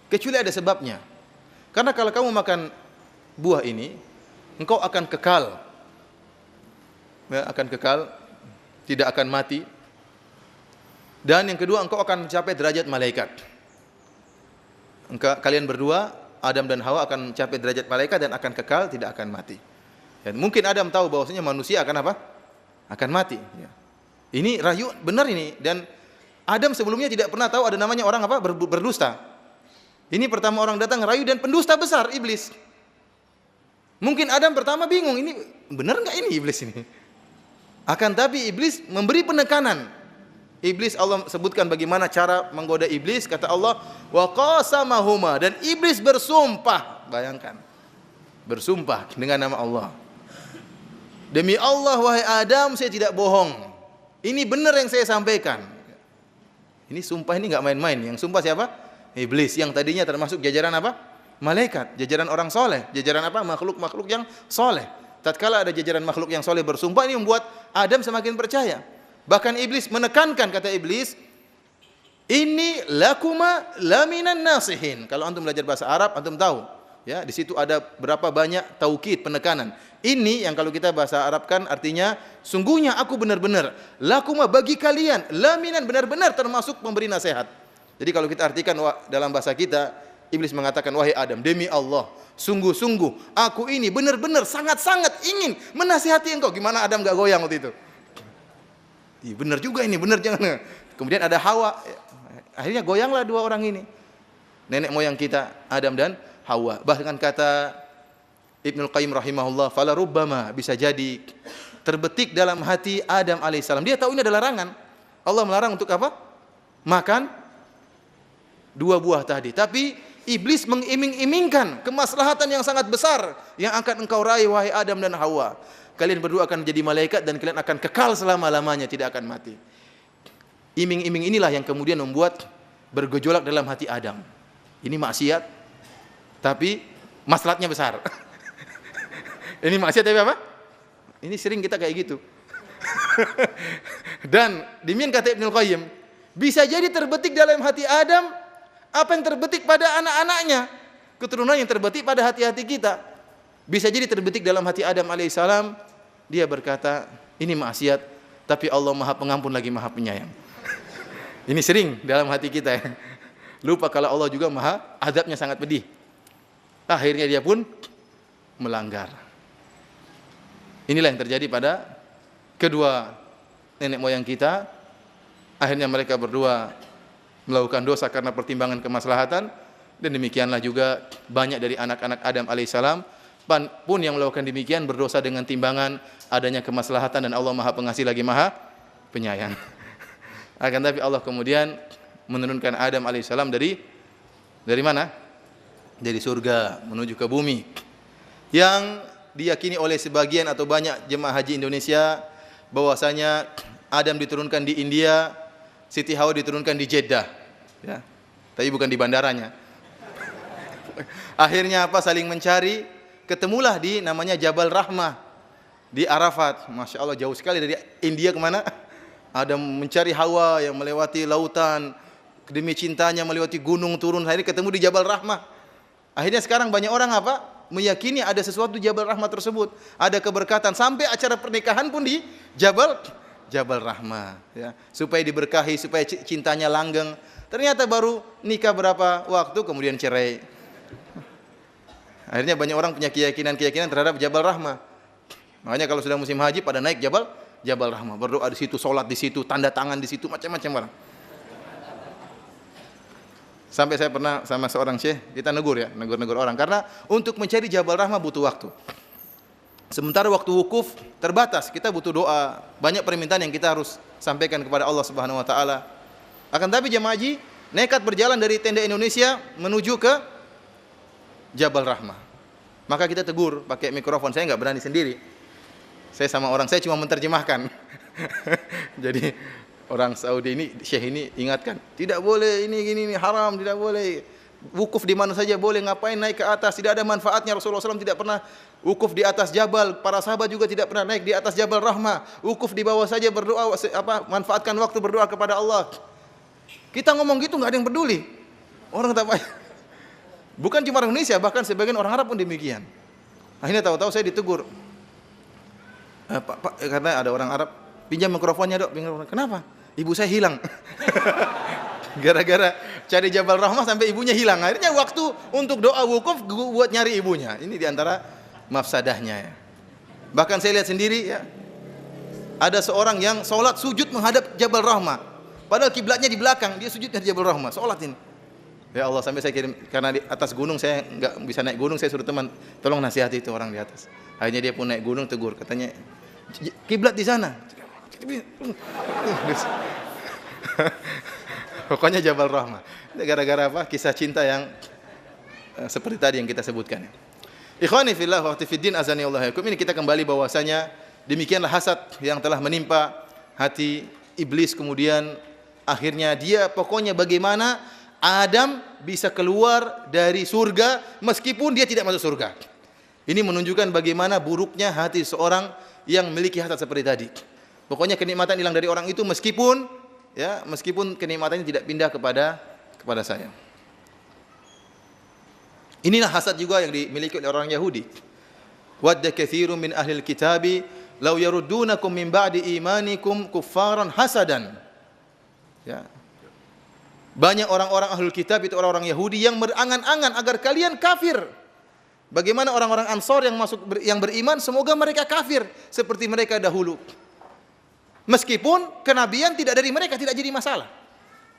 kecuali ada sebabnya. Karena kalau kamu makan buah ini, engkau akan kekal. Ya, akan kekal, tidak akan mati. Dan yang kedua, engkau akan mencapai derajat malaikat. Kalian berdua, Adam dan Hawa akan mencapai derajat malaikat dan akan kekal, tidak akan mati. Dan mungkin Adam tahu bahwasanya manusia akan apa? Akan mati. Ya. Ini rayu benar ini. Dan Adam sebelumnya tidak pernah tahu ada namanya orang apa? Berdusta. Ini pertama orang datang rayu dan pendusta besar, iblis. Mungkin Adam pertama bingung, ini benar enggak ini iblis ini? Akan tapi iblis memberi penekanan. Iblis, Allah sebutkan bagaimana cara menggoda iblis. Kata Allah, wa qasamahuma, dan iblis bersumpah. Bayangkan, bersumpah dengan nama Allah. Demi Allah, wahai Adam, saya tidak bohong. Ini benar yang saya sampaikan. Ini sumpah ini enggak main-main. Yang sumpah siapa? Iblis, yang tadinya termasuk jajaran apa? Malaikat, jajaran orang soleh, jajaran apa? Makhluk-makhluk yang soleh. Tatkala ada jajaran makhluk yang soleh bersumpah, ini membuat Adam semakin percaya. Bahkan iblis menekankan, kata iblis, ini lakuma laminan nasihin. Kalau antum belajar bahasa Arab, antum tahu, ya, di situ ada berapa banyak taukid, penekanan. Ini yang kalau kita bahasa Arabkan artinya sungguhnya aku benar-benar, lakuma bagi kalian, laminan benar-benar termasuk memberi nasihat. Jadi kalau kita artikan dalam bahasa kita, iblis mengatakan, wahai Adam, demi Allah, sungguh-sungguh aku ini benar-benar sangat-sangat ingin menasihati engkau. Gimana Adam enggak goyang waktu itu? Iya, benar juga ini, benar jangan. Kemudian ada Hawa. Akhirnya goyanglah dua orang ini. Nenek moyang kita, Adam dan Hawa. Bahkan kata Ibnul Qayyim rahimahullah, fala rubbama, bisa jadi terbetik dalam hati Adam alaihissalam. Dia tahu ini adalah larangan. Allah melarang untuk apa? Makan dua buah tadi. Tapi iblis mengiming-imingkan kemaslahatan yang sangat besar yang akan engkau raih, wahai Adam dan Hawa. Kalian berdua akan menjadi malaikat dan kalian akan kekal selama-lamanya, tidak akan mati. Iming-iming inilah yang kemudian membuat bergejolak dalam hati Adam. Ini maksiat, tapi maslahatnya besar. Ini maksiat tapi apa? Ini sering kita kayak gitu. Dan demikian kata Ibnul Qayyim, bisa jadi terbetik dalam hati Adam apa yang terbetik pada anak-anaknya, keturunan yang terbetik pada hati-hati kita. Bisa jadi terbetik dalam hati Adam alaihissalam. Dia berkata, ini maksiat, tapi Allah Maha Pengampun lagi Maha Penyayang. Ini sering dalam hati kita ya. Lupa kalau Allah juga Maha azabnya sangat pedih. Akhirnya dia pun melanggar. Inilah yang terjadi pada kedua nenek moyang kita. Akhirnya mereka berdua melakukan dosa karena pertimbangan kemaslahatan, dan demikianlah juga banyak dari anak-anak Adam alaihissalam pun yang melakukan demikian berdosa dengan timbangan adanya kemaslahatan, dan Allah Maha Pengasih lagi Maha Penyayang. Akan tapi Allah kemudian menurunkan Adam alaihissalam dari mana? Dari surga menuju ke bumi. Yang diyakini oleh sebagian atau banyak jemaah haji Indonesia bahwasanya Adam diturunkan di India, Siti Hawa diturunkan di Jeddah, ya, tapi bukan di bandaranya. Akhirnya apa? Saling mencari, ketemulah di namanya Jabal Rahmah di Arafat. Masya Allah, jauh sekali dari India kemana? Adam mencari Hawa yang melewati lautan, demi cintanya melewati gunung turun, akhirnya ketemu di Jabal Rahmah. Akhirnya sekarang banyak orang apa? Meyakini ada sesuatu di Jabal Rahmah tersebut, ada keberkatan, sampai acara pernikahan pun di Jabal Rahmah, ya, supaya diberkahi, supaya cintanya langgeng. Ternyata baru nikah berapa waktu kemudian cerai. Akhirnya banyak orang punya keyakinan terhadap Jabal Rahmah. Makanya kalau sudah musim haji pada naik Jabal Rahmah, berdoa di situ, sholat di situ, tanda tangan di situ, macam-macam barang. Sampai saya pernah sama seorang syekh, kita negur orang, karena untuk mencari Jabal Rahmah butuh waktu. Sementara waktu wukuf terbatas, kita butuh doa, banyak permintaan yang kita harus sampaikan kepada Allah Subhanahu wa taala. Akan tapi jemaah haji nekat berjalan dari tenda Indonesia menuju ke Jabal Rahmah. Maka kita tegur pakai mikrofon, saya enggak berani sendiri. Saya sama orang, saya cuma menerjemahkan. Jadi Orang Saudi ini, Syekh ini ingatkan, tidak boleh ini gini ini haram, tidak boleh. Wukuf di mana saja boleh, ngapain naik ke atas, tidak ada manfaatnya. Rasulullah SAW tidak pernah wukuf di atas jabal, para sahabat juga tidak pernah naik di atas jabal rahmah. Wukuf di bawah saja, berdoa, manfaatkan waktu berdoa kepada Allah. Kita ngomong gitu nggak ada yang peduli. Orang tak payah. Bukan cuma orang Indonesia, bahkan sebagian orang Arab pun demikian. Akhirnya tahu-tahu saya ditegur. Pak, karena ada orang Arab, pinjam mikrofonnya dok. Kenapa? Ibu saya hilang. Gara-gara cari Jabal Rahmah sampai ibunya hilang. Akhirnya waktu untuk doa wukuf buat nyari ibunya. Ini diantara mafsadahnya ya. Bahkan saya lihat sendiri ya, ada seorang yang sholat sujud menghadap Jabal Rahmah. Padahal kiblatnya di belakang, dia sujud di Jabal Rahmah. Sholat ini. Ya Allah, sampai saya kirim, karena di atas gunung saya nggak bisa naik gunung, saya suruh teman, tolong nasihati itu orang di atas. Akhirnya dia pun naik gunung, tegur, katanya kiblat di sana. Pokoknya Jabal Rahmah. Gara-gara apa? Kisah cinta yang seperti tadi yang kita sebutkan. Ikhwani fillah wa fiddin azani Allah yakum. Ini kita kembali bahwasanya demikianlah hasad yang telah menimpa hati iblis, kemudian akhirnya dia pokoknya bagaimana Adam bisa keluar dari surga meskipun dia tidak masuk surga. Ini menunjukkan bagaimana buruknya hati seorang yang memiliki hasad seperti tadi. Pokoknya kenikmatan hilang dari orang itu meskipun kenikmatannya tidak pindah kepada saya. Inilah hasad juga yang dimiliki oleh orang Yahudi. Wadda katsirun min ahlil kitabi law yaruddunakum min ba'di imanikum kuffaran hasadan. Ya. Banyak orang-orang ahlul kitab itu orang-orang Yahudi yang berangan-angan agar kalian kafir. Bagaimana orang-orang Ansor yang beriman, semoga mereka kafir seperti mereka dahulu. Meskipun kenabian tidak dari mereka, tidak jadi masalah.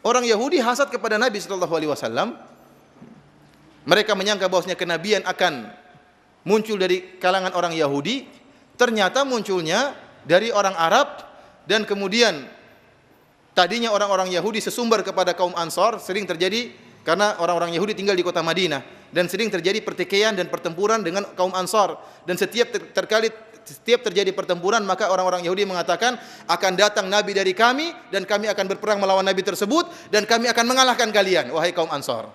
Orang Yahudi hasad kepada Nabi sallallahu alaihi wasallam. Mereka menyangka bahwasanya kenabian akan muncul dari kalangan orang Yahudi, ternyata munculnya dari orang Arab, dan kemudian tadinya orang-orang Yahudi sesumber kepada kaum Ansor, sering terjadi karena orang-orang Yahudi tinggal di kota Madinah, dan sering terjadi pertikaian dan pertempuran dengan kaum Ansor, dan setiap terjadi pertempuran maka orang-orang Yahudi mengatakan akan datang nabi dari kami dan kami akan berperang melawan nabi tersebut dan kami akan mengalahkan kalian wahai kaum Ansor.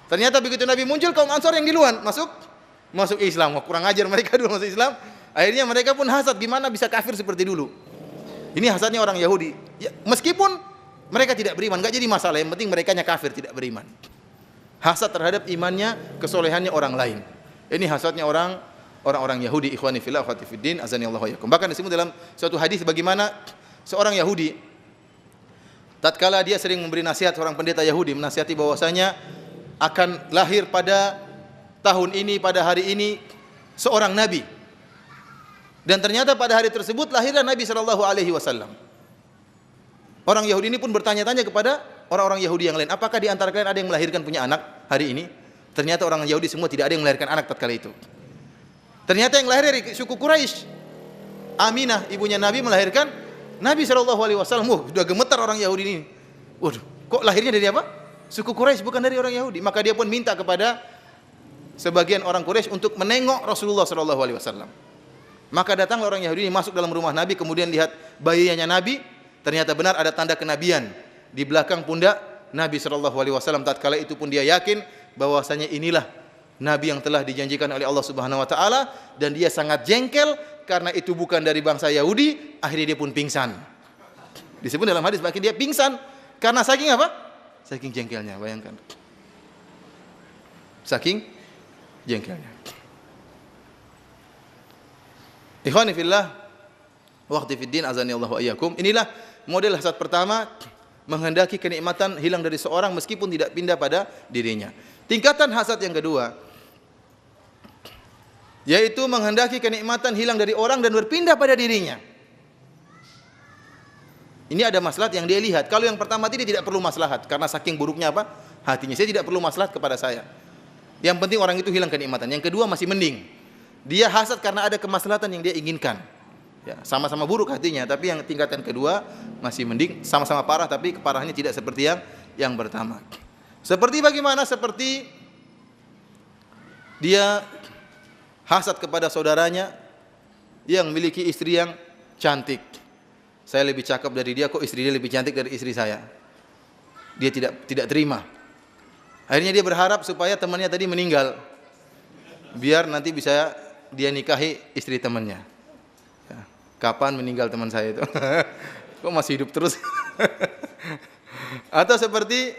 Ternyata begitu nabi muncul, kaum Ansor yang duluan masuk Islam. Wah, kurang ajar mereka dulu masuk Islam. Akhirnya mereka pun hasad, gimana bisa kafir seperti dulu. Ini hasadnya orang Yahudi. Ya, meskipun mereka tidak beriman, enggak jadi masalah. Yang penting merekanya kafir, tidak beriman. Hasad terhadap imannya, kesolehannya orang lain. Ini hasadnya orang-orang Yahudi. Ikhwani fillah wa fiddin azani Allah wa yakum. Bahkan disebut dalam suatu hadis bagaimana seorang Yahudi tatkala dia sering memberi nasihat, seorang pendeta Yahudi menasihati bahwasanya akan lahir pada tahun ini, pada hari ini seorang nabi. Dan ternyata pada hari tersebut lahirlah Nabi sallallahu alaihi wasallam. Orang Yahudi ini pun bertanya-tanya kepada orang-orang Yahudi yang lain, apakah di antara kalian ada yang melahirkan punya anak hari ini? Ternyata orang Yahudi semua tidak ada yang melahirkan anak tatkala itu. Ternyata yang lahir dari suku Quraisy. Aminah ibunya Nabi melahirkan Nabi sallallahu alaihi wasallam. Wah, sudah gemetar orang Yahudi ini. Waduh, kok lahirnya dari apa? Suku Quraisy, bukan dari orang Yahudi. Maka dia pun minta kepada sebagian orang Quraisy untuk menengok Rasulullah sallallahu alaihi wasallam. Maka datanglah orang Yahudi ini masuk dalam rumah Nabi, kemudian lihat bayinya Nabi, ternyata benar ada tanda kenabian di belakang pundak Nabi sallallahu alaihi wasallam. Tatkala itu pun dia yakin bahwasanya inilah nabi yang telah dijanjikan oleh Allah Subhanahu wa taala, dan dia sangat jengkel karena itu bukan dari bangsa Yahudi. Akhirnya dia pun pingsan. Disebut dalam hadis bahkan dia pingsan karena saking apa? Saking jengkelnya, bayangkan. Saking jengkelnya. Ikhwani fillah wa fiddin azani Allah wa iyyakum. Inilah model hasad pertama, menghendaki kenikmatan hilang dari seorang meskipun tidak pindah pada dirinya. Tingkatan hasad yang kedua yaitu menghendaki kenikmatan hilang dari orang dan berpindah pada dirinya. Ini ada maslahat yang dia lihat. Kalau yang pertama tadi tidak perlu maslahat karena saking buruknya apa? Hatinya. Saya tidak perlu maslahat kepada saya. Yang penting orang itu hilang kenikmatan. Yang kedua masih mending. Dia hasad karena ada kemaslahatan yang dia inginkan. Ya, sama-sama buruk hatinya, tapi yang tingkatan kedua masih mending, sama-sama parah tapi keparahannya tidak seperti yang pertama. Seperti bagaimana? Seperti dia hasad kepada saudaranya yang memiliki istri yang cantik. saya lebih cakep dari dia, kok istri dia lebih cantik dari istri saya. Dia tidak terima. Akhirnya dia berharap supaya temannya tadi meninggal, biar nanti bisa dia nikahi istri temannya. Ya, kapan meninggal teman saya itu? Kok masih hidup terus? Atau seperti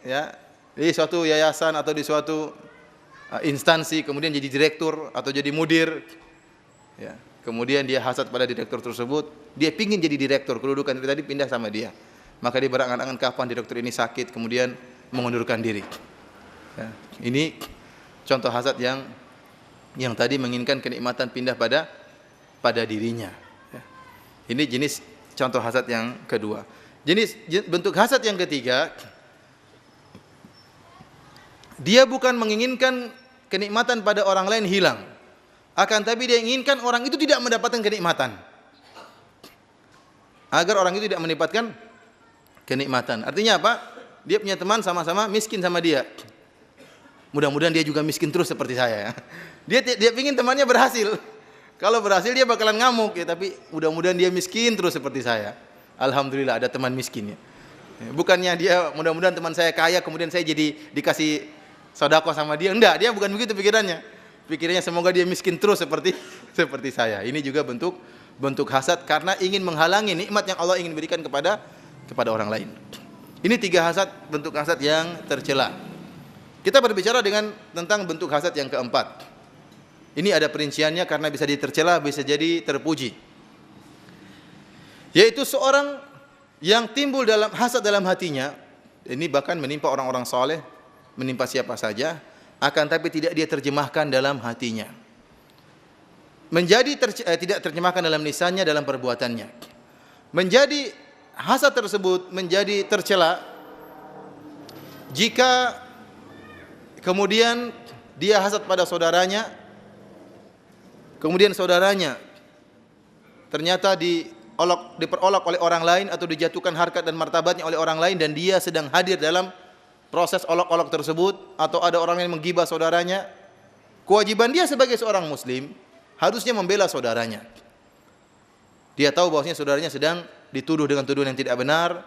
ya di suatu yayasan atau di suatu instansi kemudian jadi direktur atau jadi mudir, ya. Kemudian dia hasad pada direktur tersebut, dia pingin jadi direktur, kedudukan itu tadi pindah sama dia. Maka dia berangan-angan kapan direktur ini sakit, kemudian mengundurkan diri. Ya, ini contoh hasad yang tadi menginginkan kenikmatan pindah pada dirinya. Ya. Ini jenis contoh hasad yang kedua. Jenis bentuk hasad yang ketiga, dia bukan menginginkan kenikmatan pada orang lain hilang, akan tapi dia inginkan orang itu tidak mendapatkan kenikmatan. Agar orang itu tidak mendapatkan kenikmatan. Artinya apa? Dia punya teman sama-sama miskin sama dia. Mudah-mudahan dia juga miskin terus seperti saya. Dia ingin temannya berhasil. Kalau berhasil dia bakalan ngamuk ya, tapi mudah-mudahan dia miskin terus seperti saya. Alhamdulillah ada teman miskin ya. Bukannya dia mudah-mudahan teman saya kaya kemudian saya jadi dikasih sedekah sama dia. Enggak, dia bukan begitu pikirannya. Pikirannya semoga dia miskin terus seperti saya. Ini juga bentuk hasad karena ingin menghalangi nikmat yang Allah ingin berikan kepada orang lain. Ini 3 hasad, bentuk hasad yang tercela. Kita berbicara tentang bentuk hasad yang keempat. Ini ada perinciannya karena bisa ditercela, bisa jadi terpuji. Yaitu seorang yang timbul dalam hasad dalam hatinya, ini bahkan menimpa orang-orang saleh, menimpa siapa saja, akan tapi tidak dia terjemahkan dalam hatinya. Tidak terjemahkan dalam lisannya, dalam perbuatannya. Menjadi hasad tersebut menjadi tercela jika kemudian dia hasad pada saudaranya, kemudian saudaranya ternyata diperolok oleh orang lain atau dijatuhkan harkat dan martabatnya oleh orang lain dan dia sedang hadir dalam proses olok-olok tersebut, atau ada orang yang menggibah saudaranya. Kewajiban dia sebagai seorang muslim harusnya membela saudaranya. Dia tahu bahwasanya saudaranya sedang dituduh dengan tuduhan yang tidak benar,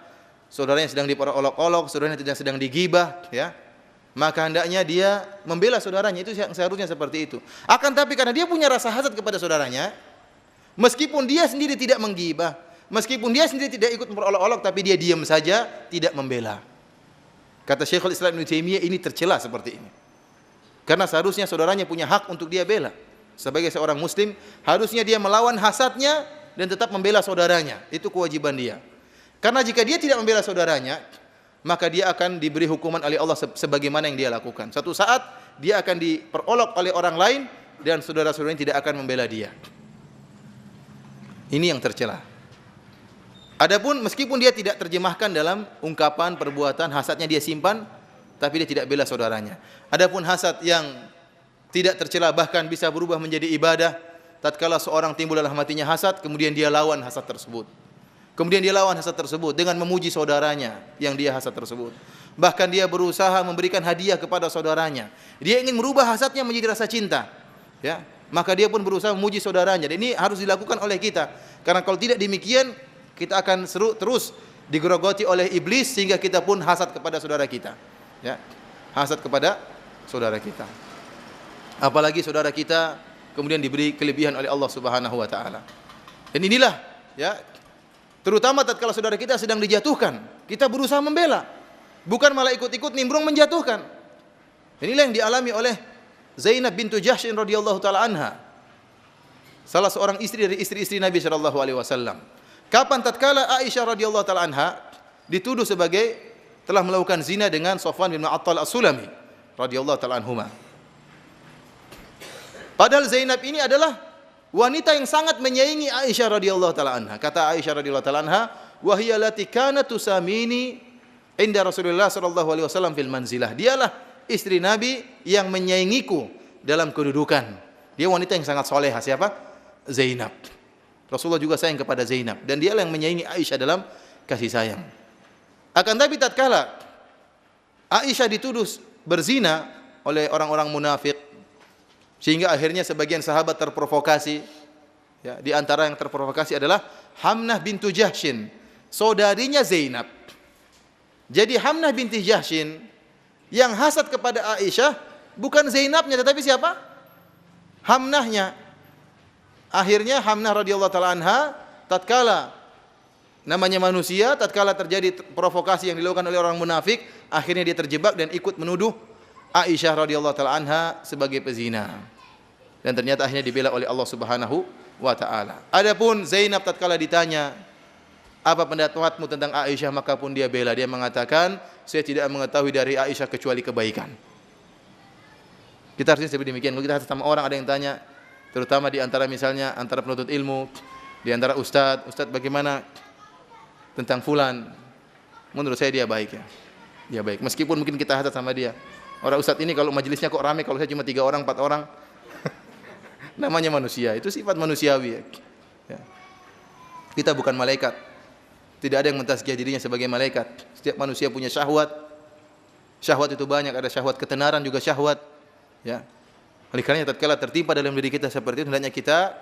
saudaranya sedang diperolok-olok, saudaranya sedang digibah, ya. Maka hendaknya dia membela saudaranya, itu seharusnya seperti itu. Akan tapi karena dia punya rasa hasad kepada saudaranya, meskipun dia sendiri tidak menggibah, meskipun dia sendiri tidak ikut memperolok-olok, tapi dia diam saja, tidak membela. Kata Syekhul Islam Ibnu Taimiyah, ini tercela seperti ini. Karena seharusnya saudaranya punya hak untuk dia bela. Sebagai seorang muslim, harusnya dia melawan hasadnya dan tetap membela saudaranya. Itu kewajiban dia. Karena jika dia tidak membela saudaranya, maka dia akan diberi hukuman oleh Allah sebagaimana yang dia lakukan. Suatu saat dia akan diperolok oleh orang lain dan saudara-saudaranya tidak akan membela dia. Ini yang tercela. Adapun meskipun dia tidak terjemahkan dalam ungkapan, perbuatan, hasadnya dia simpan, tapi dia tidak bela saudaranya. Adapun hasad yang tidak tercela bahkan bisa berubah menjadi ibadah, tatkala seorang timbul dalam hatinya hasad, kemudian dia lawan hasad tersebut. Kemudian dia lawan hasad tersebut dengan memuji saudaranya yang dia hasad tersebut. Bahkan dia berusaha memberikan hadiah kepada saudaranya. Dia ingin merubah hasadnya menjadi rasa cinta. Ya, maka dia pun berusaha memuji saudaranya. Dan ini harus dilakukan oleh kita. Karena kalau tidak demikian, kita akan terus digerogoti oleh iblis sehingga kita pun hasad kepada saudara kita. Ya, hasad kepada saudara kita. Apalagi saudara kita kemudian diberi kelebihan oleh Allah Subhanahu wa taala. Dan inilah ya, terutama tatkala saudara kita sedang dijatuhkan, kita berusaha membela, bukan malah ikut-ikut nimbrung menjatuhkan. Inilah yang dialami oleh Zainab bintu Jahsy radhiyallahu taala anha, salah seorang istri dari istri-istri Nabi sallallahu alaihi wasallam. Kapan tatkala Aisyah radhiyallahu taala anha dituduh sebagai telah melakukan zina dengan Safwan bin Mu'attal As-Sulami radhiyallahu taala anhuma. Padahal Zainab ini adalah wanita yang sangat menyayangi Aisyah radhiyallahu taala anha. Kata Aisyah radhiyallahu taala anha, "Wa hiya allati kanat tusamini inda Rasulullah sallallahu alaihi wasallam fil manzilah." Dialah istri Nabi yang menyayangiku dalam kedudukan. Dia wanita yang sangat solehah. Siapa? Zainab. Rasulullah juga sayang kepada Zainab dan dialah yang menyayangi Aisyah dalam kasih sayang. Akan tapi tatkala Aisyah dituduh berzina oleh orang-orang munafik, sehingga akhirnya sebagian sahabat terprovokasi. Ya, di antara yang terprovokasi adalah Hamnah bintu Jahsyin, saudarinya Zainab. Jadi Hamnah binti Jahsyin yang hasad kepada Aisyah bukan Zainabnya tetapi siapa? Hamnahnya. Akhirnya Hamnah radhiyallahu taala anha tatkala namanya manusia, tatkala terjadi provokasi yang dilakukan oleh orang munafik, akhirnya dia terjebak dan ikut menuduh Aisyah radhiyallahu taala anha sebagai pezina. Dan ternyata akhirnya dibela oleh Allah Subhanahu wa taala. Adapun Zainab tatkala ditanya, "Apa pendapatmu tentang Aisyah?" maka pun dia bela. Dia mengatakan, "Saya tidak mengetahui dari Aisyah kecuali kebaikan." Kita harusnya seperti demikian. Kalau kita sama orang ada yang tanya, terutama di antara misalnya antara penuntut ilmu, di antara ustaz bagaimana tentang fulan? Menurut saya dia baik ya. Dia baik. Meskipun mungkin kita hasad sama dia. Orang ustaz ini kalau majelisnya kok ramai, kalau saya cuma 3 orang, 4 orang. Namanya manusia, itu sifat manusiawi ya. Kita bukan malaikat. Tidak ada yang mentazkiyah dirinya sebagai malaikat. Setiap manusia punya syahwat. Syahwat itu banyak, ada syahwat ketenaran juga syahwat. Ya. Oleh karena tatkala tertimpa dalam diri kita seperti itu, hendaknya kita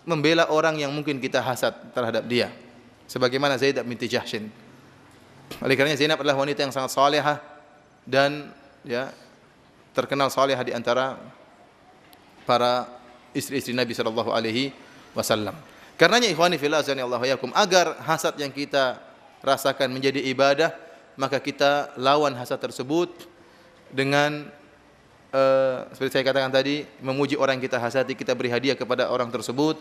membela orang yang mungkin kita hasad terhadap dia. Sebagaimana Zainab binti Jahsyin. Oleh karena Zainab adalah wanita yang sangat salehah dan ya terkenal salehah di antara para istri-istri Nabi sallallahu alaihi wasallam. Karenanya ikhwani fillah azanillahu yakum, agar hasad yang kita rasakan menjadi ibadah, maka kita lawan hasad tersebut dengan seperti saya katakan tadi, memuji orang yang kita hasati, kita beri hadiah kepada orang tersebut,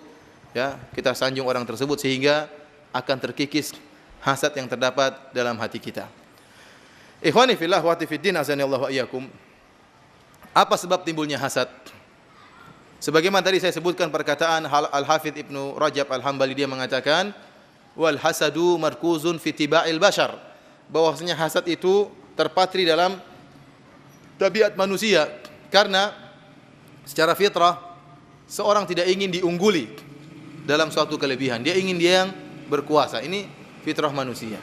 ya, kita sanjung orang tersebut sehingga akan terkikis hasad yang terdapat dalam hati kita. Ikhwani fillah wa fiddin azanillahu iyyakum. Apa sebab timbulnya hasad? Sebagaimana tadi saya sebutkan perkataan Al-Hafidz Ibnu Rajab Al-Hambali, dia mengatakan wal hasadu markuzun fi tiba'il bashar, bahwasanya hasad itu terpatri dalam tabiat manusia, karena secara fitrah seorang tidak ingin diungguli dalam suatu kelebihan, dia ingin dia yang berkuasa. Ini fitrah manusia.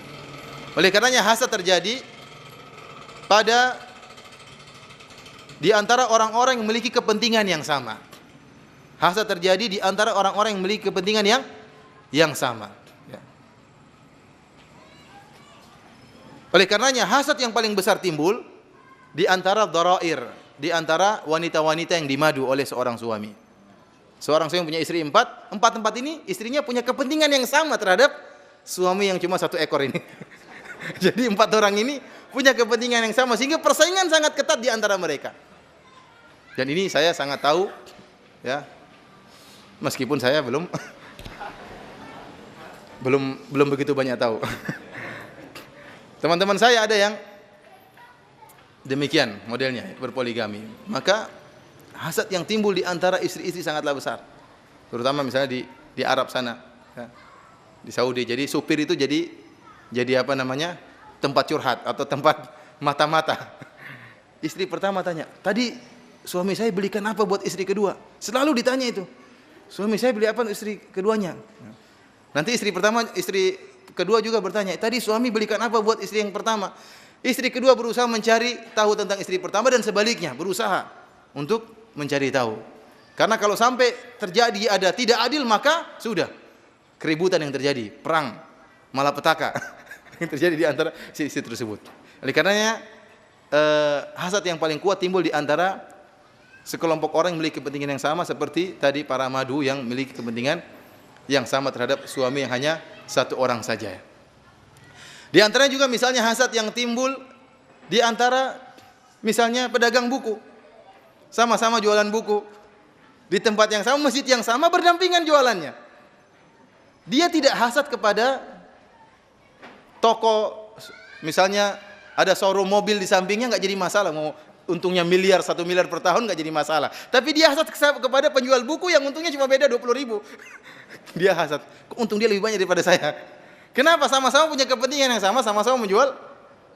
Oleh karenanya hasad terjadi pada di antara orang-orang yang memiliki kepentingan yang sama. Hasad terjadi di antara orang-orang yang memiliki kepentingan yang sama. Ya. Oleh karenanya hasad yang paling besar timbul di antara dharair, di antara wanita-wanita yang dimadu oleh seorang suami. Seorang suami punya istri 4 ini istrinya punya kepentingan yang sama terhadap suami yang cuma 1 ekor ini. Jadi 4 orang ini punya kepentingan yang sama sehingga persaingan sangat ketat di antara mereka. Dan ini saya sangat tahu ya. Meskipun saya belum begitu banyak tahu. Teman-teman saya ada yang demikian modelnya, berpoligami. Maka hasad yang timbul di antara istri-istri sangatlah besar. Terutama misalnya di Arab sana, ya, di Saudi. Jadi supir itu jadi apa namanya? Tempat curhat atau tempat mata-mata. Istri pertama tanya, "Tadi suami saya belikan apa buat istri kedua?" Selalu ditanya itu. "Suami saya beli apa untuk istri keduanya?" Nanti istri kedua juga bertanya, "Tadi suami belikan apa buat istri yang pertama?" Istri kedua berusaha mencari tahu tentang istri pertama dan sebaliknya, berusaha untuk mencari tahu. Karena kalau sampai terjadi ada tidak adil, maka sudah keributan yang terjadi, perang, malapetaka yang terjadi di antara istri tersebut. Oleh karenanya hasad yang paling kuat timbul di antara sekelompok orang yang memiliki kepentingan yang sama, seperti tadi para madu yang memiliki kepentingan yang sama terhadap suami yang hanya 1 orang saja. Di antaranya juga misalnya hasad yang timbul di antara misalnya pedagang buku. Sama-sama jualan buku. Di tempat yang sama, masjid yang sama, berdampingan jualannya. Dia tidak hasad kepada toko, misalnya ada showroom mobil di sampingnya, nggak jadi masalah. Mau untungnya 1 miliar per tahun nggak jadi masalah. Tapi dia hasad kepada penjual buku yang untungnya cuma beda 20.000. Dia hasad, kok untung dia lebih banyak daripada saya. Kenapa? Sama-sama punya kepentingan yang sama, sama-sama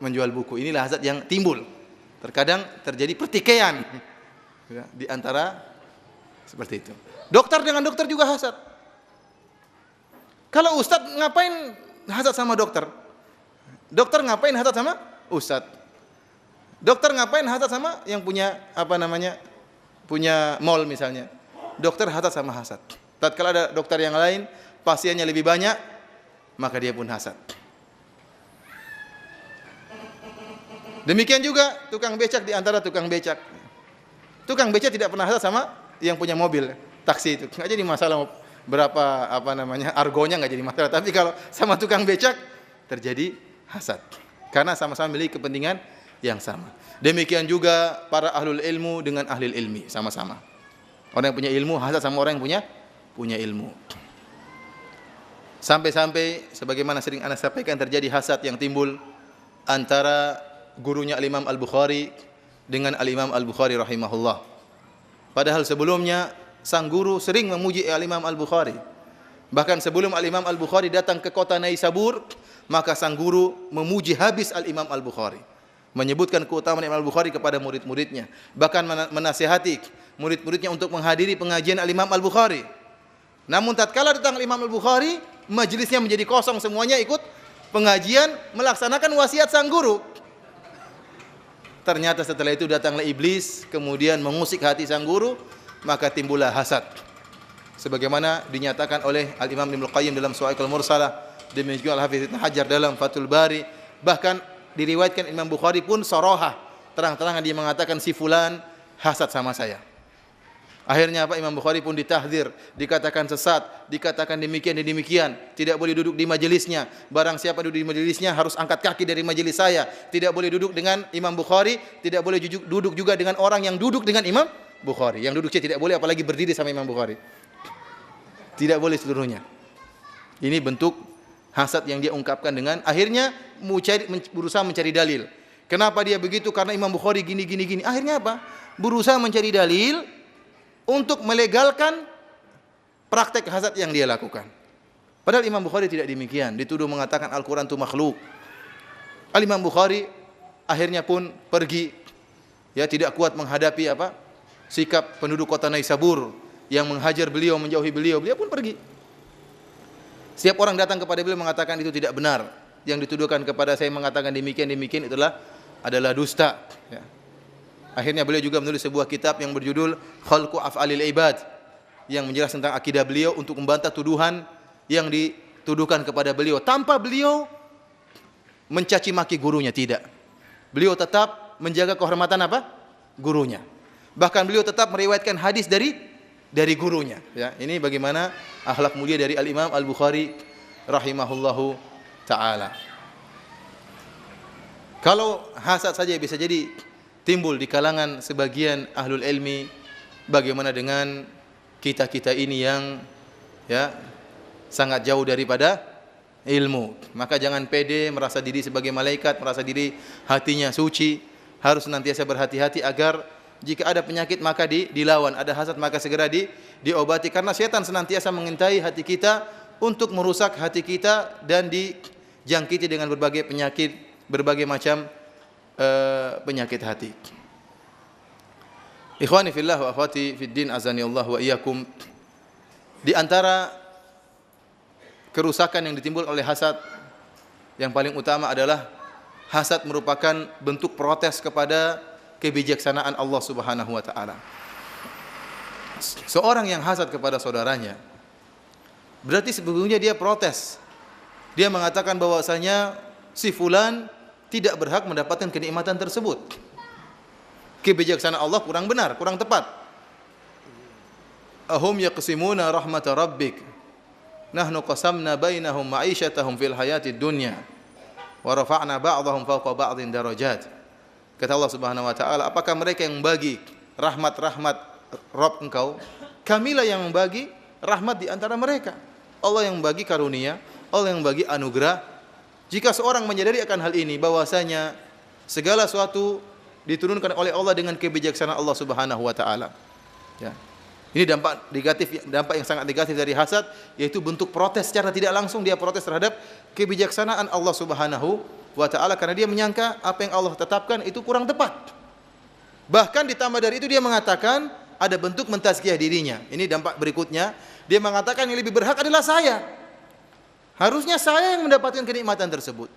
menjual buku. Inilah hasad yang timbul. Terkadang terjadi pertikaian ya, di antara seperti itu. Dokter dengan dokter juga hasad. Kalau ustadz ngapain hasad sama dokter? Dokter ngapain hasad sama ustadz? Dokter ngapain hasad sama yang punya punya mall misalnya? Dokter hasad sama hasad. Tatkala ada dokter yang lain pasiennya lebih banyak, maka dia pun hasad. Demikian juga tukang becak di antara tukang becak. Tukang becak tidak pernah hasad sama yang punya mobil, taksi itu. Nggak jadi masalah berapa argonya nggak jadi masalah. Tapi kalau sama tukang becak terjadi hasad. Karena sama-sama memiliki kepentingan yang sama. Demikian juga para ahlul ilmu dengan ahlil ilmi sama-sama. Orang yang punya ilmu hasad sama orang yang punya ilmu. Sampai-sampai sebagaimana sering Anda sampaikan terjadi hasad yang timbul antara gurunya Al-Imam Al-Bukhari dengan Al-Imam Al-Bukhari rahimahullah. Padahal sebelumnya sang guru sering memuji Al-Imam Al-Bukhari. Bahkan sebelum Al-Imam Al-Bukhari datang ke kota Naisabur, maka sang guru memuji habis Al-Imam Al-Bukhari, menyebutkan keutamaan Imam Al-Bukhari kepada murid-muridnya, bahkan menasihati murid-muridnya untuk menghadiri pengajian Al-Imam Al-Bukhari. Namun tatkala datang Al-Imam Al-Bukhari, majelisnya menjadi kosong, semuanya ikut pengajian melaksanakan wasiat sang guru. Ternyata setelah itu datanglah iblis, kemudian mengusik hati sang guru, maka timbullah hasad. Sebagaimana dinyatakan oleh Al-Imam Ibnu Qayyim dalam Su'aikul Mursalah, demikian Al-Hafidz Ibnu Hajar dalam Fathul Bari, bahkan diriwayatkan Imam Bukhari pun sorohah, terang-terangan dia mengatakan si fulan hasad sama saya. Akhirnya Imam Bukhari pun ditahdzir, dikatakan sesat, dikatakan demikian dan demikian, tidak boleh duduk di majelisnya. Barang siapa duduk di majelisnya harus angkat kaki dari majelis saya. Tidak boleh duduk dengan Imam Bukhari, tidak boleh duduk juga dengan orang yang duduk dengan Imam Bukhari. Yang duduknya tidak boleh apalagi berdiri sama Imam Bukhari. Tidak boleh seluruhnya. Ini bentuk hasad yang dia ungkapkan dengan akhirnya berusaha mencari dalil. Kenapa dia begitu? Karena Imam Bukhari gini. Akhirnya apa? Berusaha mencari dalil untuk melegalkan praktek hasad yang dia lakukan. Padahal Imam Bukhari tidak demikian, dituduh mengatakan Al-Quran itu makhluk. Al-Imam Bukhari akhirnya pun pergi, ya tidak kuat menghadapi sikap penduduk kota Naisabur yang menghajar beliau, menjauhi beliau, beliau pun pergi. Setiap orang datang kepada beliau mengatakan itu tidak benar. Yang dituduhkan kepada saya mengatakan demikian adalah dusta. Ya. Akhirnya beliau juga menulis sebuah kitab yang berjudul Khalqu Af'alil Ibad, yang menjelaskan tentang akidah beliau untuk membantah tuduhan yang dituduhkan kepada beliau, tanpa beliau mencaci maki gurunya, tidak. Beliau tetap menjaga kehormatan gurunya. Bahkan beliau tetap meriwayatkan hadis dari gurunya. Ya, ini bagaimana akhlak mulia dari Al-Imam Al-Bukhari rahimahullahu taala. Kalau hasad saja bisa jadi timbul di kalangan sebagian ahlul ilmi, bagaimana dengan kita-kita ini yang sangat jauh daripada ilmu. Maka jangan pede merasa diri sebagai malaikat, merasa diri hatinya suci. Harus senantiasa berhati-hati agar jika ada penyakit maka dilawan, ada hasad maka segera diobati, karena setan senantiasa mengintai hati kita untuk merusak hati kita dan dijangkiti dengan berbagai penyakit, berbagai macam penyakit hati. Ikhwani fillah wa akhwati fid din, azani Allah wa iyyakum. Di antara kerusakan yang ditimbulkan oleh hasad yang paling utama adalah hasad merupakan bentuk protes kepada kebijaksanaan Allah Subhanahu wa taala. Seorang yang hasad kepada saudaranya berarti sebetulnya dia protes. Dia mengatakan bahwasanya si fulan tidak berhak mendapatkan kenikmatan tersebut. Kebijaksanaan Allah kurang benar, kurang tepat. Ahum yaqsimuna rahmata rabbik, nahnu qasamna bainahum ma'isyatahum fil hayatid dunya wa rafa'na ba'dahum fawqa ba'din darajat. Kata Allah Subhanahu wa taala, apakah mereka yang membagi rahmat-rahmat Rabb engkau? Kamilah yang membagi rahmat di antara mereka. Allah yang membagi karunia, Allah yang membagi anugerah. Jika seorang menyadari akan hal ini, bahwasanya segala sesuatu diturunkan oleh Allah dengan kebijaksanaan Allah Subhanahu wa taala. Ya. Ini dampak yang sangat negatif dari hasad, yaitu bentuk protes secara tidak langsung. Dia protes terhadap kebijaksanaan Allah Subhanahu wa taala karena dia menyangka apa yang Allah tetapkan itu kurang tepat. Bahkan ditambah dari itu dia mengatakan ada bentuk mentazkiyah dirinya. Ini dampak berikutnya, dia mengatakan yang lebih berhak adalah saya. Harusnya saya yang mendapatkan kenikmatan tersebut.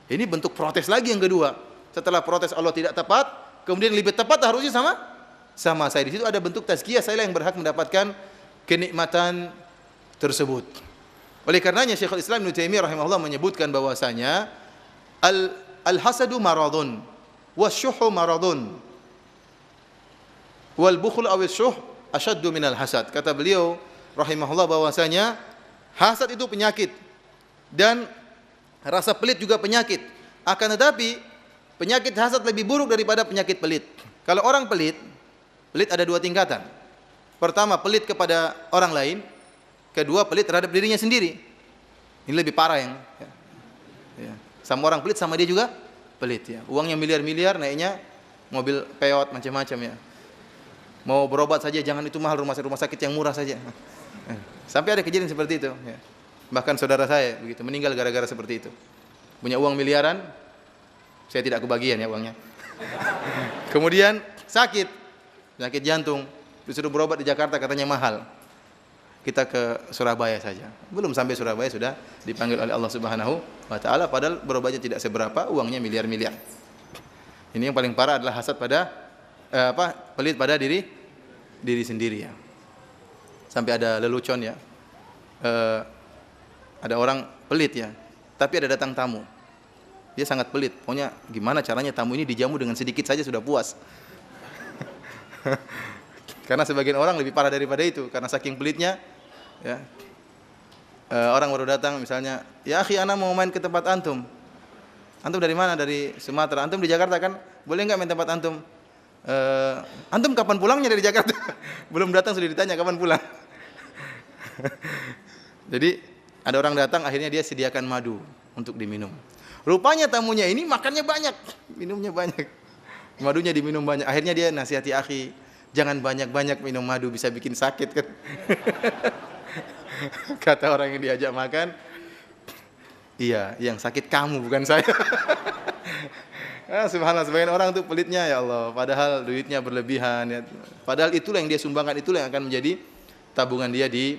Ini bentuk protes lagi yang kedua. Setelah protes Allah tidak tepat, kemudian lebih tepat harusnya sama saya. Di situ ada bentuk tazkiyah, saya yang berhak mendapatkan kenikmatan tersebut. Oleh karenanya Syekhul Islam Ibnu Taimiyah rahimahullah menyebutkan bahwasanya al-hasadu maradun wasyuhu maradun wal bukhlu aw asyuh asyaddu minal hasad. Kata beliau rahimahullah bahwasanya hasad itu penyakit dan rasa pelit juga penyakit. Akan tetapi penyakit hasad lebih buruk daripada penyakit pelit. Kalau orang pelit, pelit ada dua tingkatan. Pertama, pelit kepada orang lain. Kedua, pelit terhadap dirinya sendiri. Ini lebih parah yang ya. Sama orang pelit sama dia juga pelit ya. Uangnya miliar-miliar, naiknya mobil peot macam-macam ya. Mau berobat saja jangan itu mahal, rumah sakit yang murah saja. Sampai ada kejadian seperti itu ya. Bahkan saudara saya begitu meninggal gara-gara seperti itu. Punya uang miliaran, saya tidak kebagian ya uangnya. Kemudian sakit jantung, disuruh berobat di Jakarta katanya mahal. Kita ke Surabaya saja. Belum sampai Surabaya sudah dipanggil oleh Allah Subhanahu wa taala padahal berobatnya tidak seberapa, uangnya miliar-miliar. Ini yang paling parah adalah hasad pada pelit pada diri sendiri ya. Sampai ada lelucon ya. Ada orang pelit ya, tapi ada datang tamu. Dia sangat pelit. Pokoknya gimana caranya tamu ini dijamu dengan sedikit saja sudah puas. Karena sebagian orang lebih parah daripada itu karena saking pelitnya ya. Orang baru datang misalnya, "Ya akhi, ana mau main ke tempat antum." "Antum dari mana?" "Dari Sumatera." "Antum di Jakarta kan? Boleh enggak main tempat antum?" "Antum kapan pulangnya dari Jakarta?" Belum datang sudah ditanya kapan pulang. Jadi ada orang datang akhirnya dia sediakan madu untuk diminum. Rupanya tamunya ini makannya banyak, minumnya banyak. Madunya diminum banyak. Akhirnya dia nasihati, "Akhi, jangan banyak-banyak minum madu, bisa bikin sakit kan." Kata orang yang diajak makan, "Iya, yang sakit kamu bukan saya." Subhanallah, sebagian orang tuh pelitnya ya Allah, padahal duitnya berlebihan ya. Padahal itulah yang dia sumbangkan, itulah yang akan menjadi tabungan dia di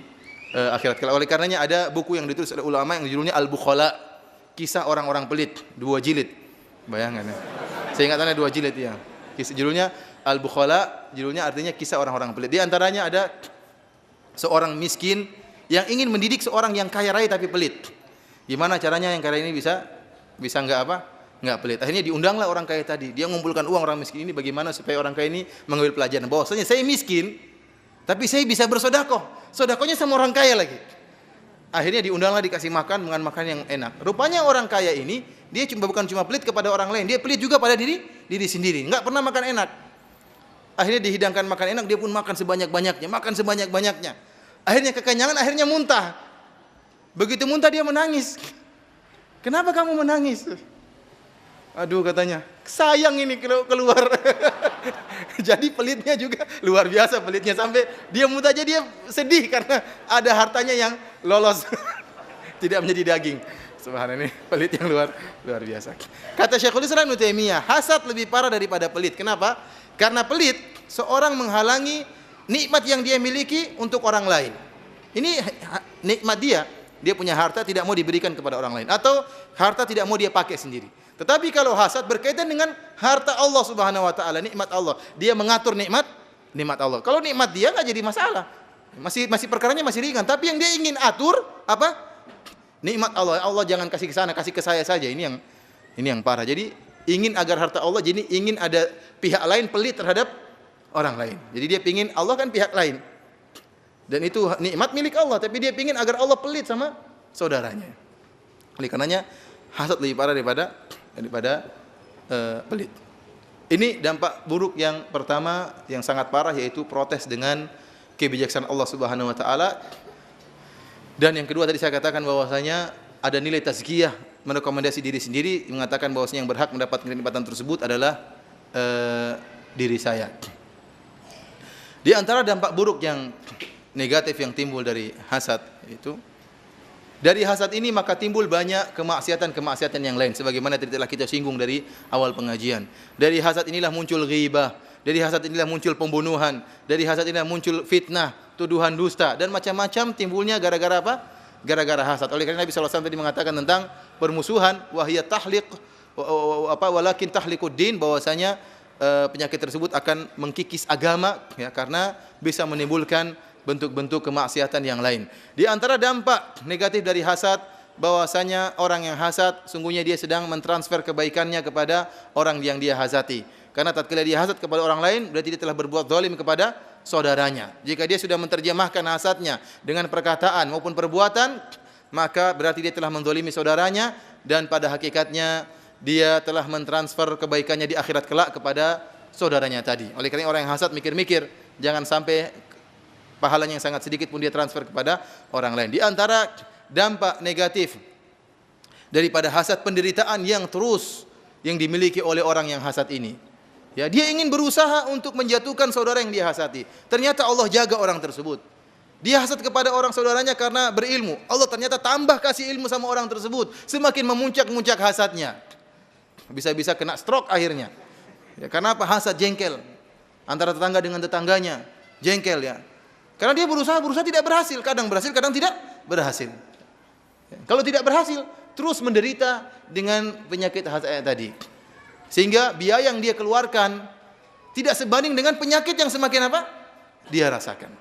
akhirat. Oleh karenanya ada buku yang ditulis oleh ulama yang judulnya Al-Bukhala, kisah orang-orang pelit, 2 jilid. Bayangkan ya. Saya ingatannya 2 jilid ya. Judulnya Al-Bukhala, judulnya artinya kisah orang-orang pelit. Di antaranya ada seorang miskin yang ingin mendidik seorang yang kaya raya tapi pelit. Gimana caranya yang kaya ini bisa enggak pelit. Akhirnya diundanglah orang kaya tadi. Dia mengumpulkan uang orang miskin ini bagaimana supaya orang kaya ini mengambil pelajaran bahwasanya saya miskin tapi saya bisa bersedekah. Sedekahnya sama orang kaya lagi. Akhirnya diundanglah, dikasih makan dengan makan yang enak. Rupanya orang kaya ini dia bukan cuma pelit kepada orang lain, dia pelit juga pada diri sendiri. Enggak pernah makan enak. Akhirnya dihidangkan makan enak, dia pun makan sebanyak-banyaknya. Akhirnya kekenyangan, akhirnya muntah. Begitu muntah dia menangis. "Kenapa kamu menangis?" "Aduh," katanya, "sayang ini keluar." Jadi pelitnya juga luar biasa pelitnya, sampai dia muntah aja dia sedih karena ada hartanya yang lolos tidak menjadi daging. Subhanallah, ini pelit yang luar biasa. Kata Syekhul Islam Ibnu Taimiyah, hasad lebih parah daripada pelit. Kenapa? Karena pelit seorang menghalangi nikmat yang dia miliki untuk orang lain. Ini nikmat dia punya harta tidak mau diberikan kepada orang lain, atau harta tidak mau dia pakai sendiri. Tetapi kalau hasad berkaitan dengan harta Allah Subhanahu wa taala, nikmat Allah, dia mengatur nikmat Allah. Kalau nikmat dia enggak jadi masalah. Masih perkaranya masih ringan, tapi yang dia ingin atur apa? Nikmat Allah. Allah jangan kasih ke sana, kasih ke saya saja. Ini yang parah. Jadi ingin agar harta Allah, jadi ingin ada pihak lain pelit terhadap orang lain. Jadi dia pingin Allah kan pihak lain. Dan itu nikmat milik Allah, tapi dia pingin agar Allah pelit sama saudaranya. Oleh karenanya hasad lebih parah daripada pelit. Ini dampak buruk yang pertama yang sangat parah, yaitu protes dengan kebijaksanaan Allah Subhanahu wa taala. Dan yang kedua tadi saya katakan bahwasanya ada nilai tazkiyah, merekomendasi diri sendiri, mengatakan bahwasanya yang berhak mendapat kenikmatan tersebut adalah diri saya. Di antara dampak buruk yang negatif yang timbul dari hasad itu, dari hasad ini maka timbul banyak kemaksiatan yang lain sebagaimana telah kita singgung dari awal pengajian. Dari hasad inilah muncul ghibah, dari hasad inilah muncul pembunuhan, dari hasad inilah muncul fitnah, tuduhan dusta, dan macam-macam timbulnya gara-gara apa? Gara-gara hasad. Oleh karena Nabi SAW tadi mengatakan tentang permusuhan, wahiyat tahliq walakin tahliqud din, bahwasanya penyakit tersebut akan mengkikis agama ya, karena bisa menimbulkan bentuk-bentuk kemaksiatan yang lain. Di antara dampak negatif dari hasad, bahwasanya orang yang hasad sungguhnya dia sedang mentransfer kebaikannya kepada orang yang dia hasati. Karena tatkala dia hasad kepada orang lain, berarti dia telah berbuat zalim kepada saudaranya. Jika dia sudah menerjemahkan hasadnya dengan perkataan maupun perbuatan, maka berarti dia telah menzalimi saudaranya, dan pada hakikatnya dia telah mentransfer kebaikannya di akhirat kelak kepada saudaranya tadi. Oleh karena orang yang hasad mikir-mikir, jangan sampai pahalanya yang sangat sedikit pun dia transfer kepada orang lain. Di antara dampak negatif daripada hasad, penderitaan yang terus yang dimiliki oleh orang yang hasad ini. Ya, dia ingin berusaha untuk menjatuhkan saudara yang dia hasati. Ternyata Allah jaga orang tersebut. Dia hasad kepada orang saudaranya karena berilmu. Allah ternyata tambah kasih ilmu sama orang tersebut. Semakin memuncak-muncak hasadnya. Bisa-bisa kena stroke akhirnya. Ya, karena apa? Hasad, jengkel. Antara tetangga dengan tetangganya. Jengkel ya. Karena dia berusaha tidak berhasil. Kadang berhasil, kadang tidak berhasil. Ya, kalau tidak berhasil, terus menderita dengan penyakit hasad tadi. Sehingga biaya yang dia keluarkan tidak sebanding dengan penyakit yang semakin apa? Dia rasakan.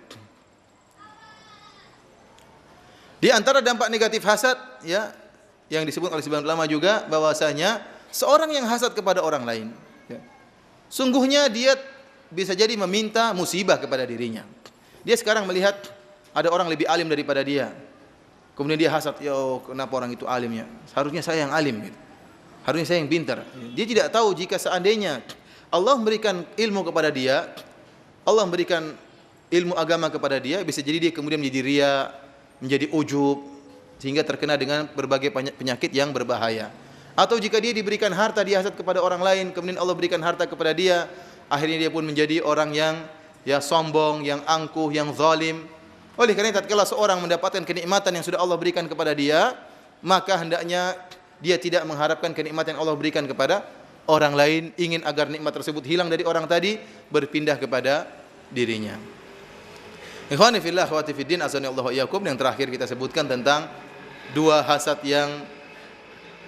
Di antara dampak negatif hasad ya, yang disebut oleh sebagian ulama juga, bahwasanya seorang yang hasad kepada orang lain ya, sungguhnya dia bisa jadi meminta musibah kepada dirinya. Dia sekarang melihat ada orang lebih alim daripada dia. Kemudian dia hasad, "Yo, kenapa orang itu alimnya? Harusnya saya yang alim gitu. Harusnya saya yang pintar." Dia tidak tahu jika seandainya Allah memberikan ilmu kepada dia, Allah memberikan ilmu agama kepada dia, bisa jadi dia kemudian menjadi ria, menjadi ujub, sehingga terkena dengan berbagai penyakit yang berbahaya. Atau jika dia diberikan harta, dia hasad kepada orang lain, kemudian Allah berikan harta kepada dia, akhirnya dia pun menjadi orang yang ya sombong, yang angkuh, yang zalim. Oleh karena tatkala seorang mendapatkan kenikmatan yang sudah Allah berikan kepada dia, maka hendaknya dia tidak mengharapkan kenikmatan yang Allah berikan kepada orang lain, ingin agar nikmat tersebut hilang dari orang tadi, berpindah kepada dirinya. Ikhwani fillah, akhwati fiddin, azanillahu wa iyyakum. Yang terakhir kita sebutkan tentang dua hasad yang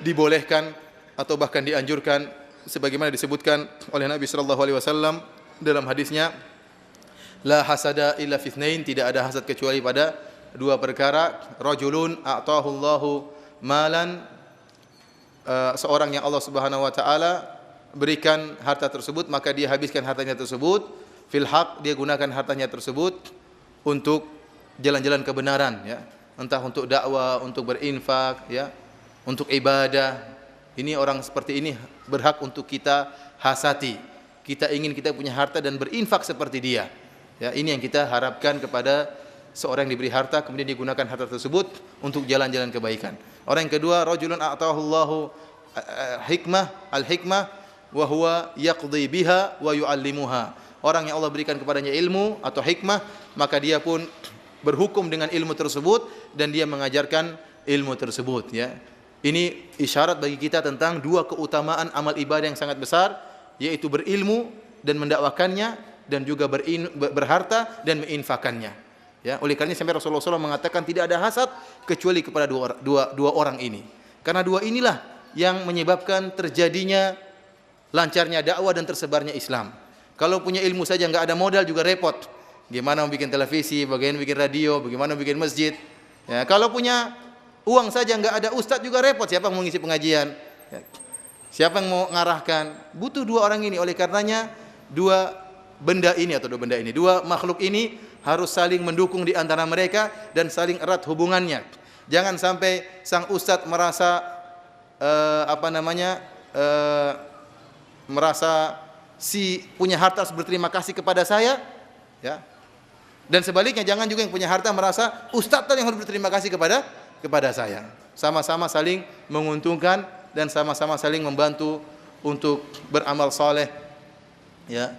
dibolehkan atau bahkan dianjurkan sebagaimana disebutkan oleh Nabi sallallahu alaihi wasallam dalam hadisnya, la hasada illa fitnain, tidak ada hasad kecuali pada dua perkara. Rajulun a'tahu Allahu malan, seorang yang Allah Subhanahu wa taala berikan harta tersebut, maka dia habiskan hartanya tersebut fil haq, dia gunakan hartanya tersebut untuk jalan-jalan kebenaran ya, entah untuk dakwah, untuk berinfak ya, untuk ibadah. Ini orang seperti ini berhak untuk kita hasati. Kita ingin kita punya harta dan berinfak seperti dia. Ya, ini yang kita harapkan kepada seorang yang diberi harta kemudian digunakan harta tersebut untuk jalan-jalan kebaikan. Orang yang kedua, rajulun a'tahu Allahu hikmah, al-hikmah wa huwa yaqdi biha wa yu'allimuha. Orang yang Allah berikan kepadanya ilmu atau hikmah, maka dia pun berhukum dengan ilmu tersebut dan dia mengajarkan ilmu tersebut ya. Ini isyarat bagi kita tentang dua keutamaan amal ibadah yang sangat besar, yaitu berilmu dan mendakwakannya, dan juga berharta dan menginfakannya. Ya, oleh karenanya sampai Rasulullah SAW mengatakan tidak ada hasad kecuali kepada dua orang ini. Karena dua inilah yang menyebabkan terjadinya lancarnya dakwah dan tersebarnya Islam. Kalau punya ilmu saja enggak ada modal juga repot. Bagaimana mau bikin televisi, bagaimana bikin radio, bagaimana bikin masjid. Ya, kalau punya uang saja enggak ada ustadz juga repot. Siapa yang mau ngisi pengajian? Ya, siapa yang mau ngarahkan? Butuh dua orang ini. Oleh karenanya dua makhluk ini harus saling mendukung di antara mereka dan saling erat hubungannya. Jangan sampai sang ustadz merasa merasa si punya harta harus berterima kasih kepada saya, ya. Dan sebaliknya jangan juga yang punya harta merasa ustadz yang harus berterima kasih kepada saya. Sama-sama saling menguntungkan dan sama-sama saling membantu untuk beramal saleh. Ya.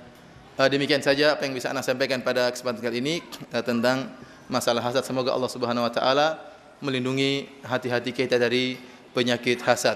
Demikian saja apa yang bisa Anda sampaikan pada kesempatan kali ini tentang masalah hasad. Semoga Allah Subhanahu wa taala melindungi hati-hati kita dari penyakit hasad.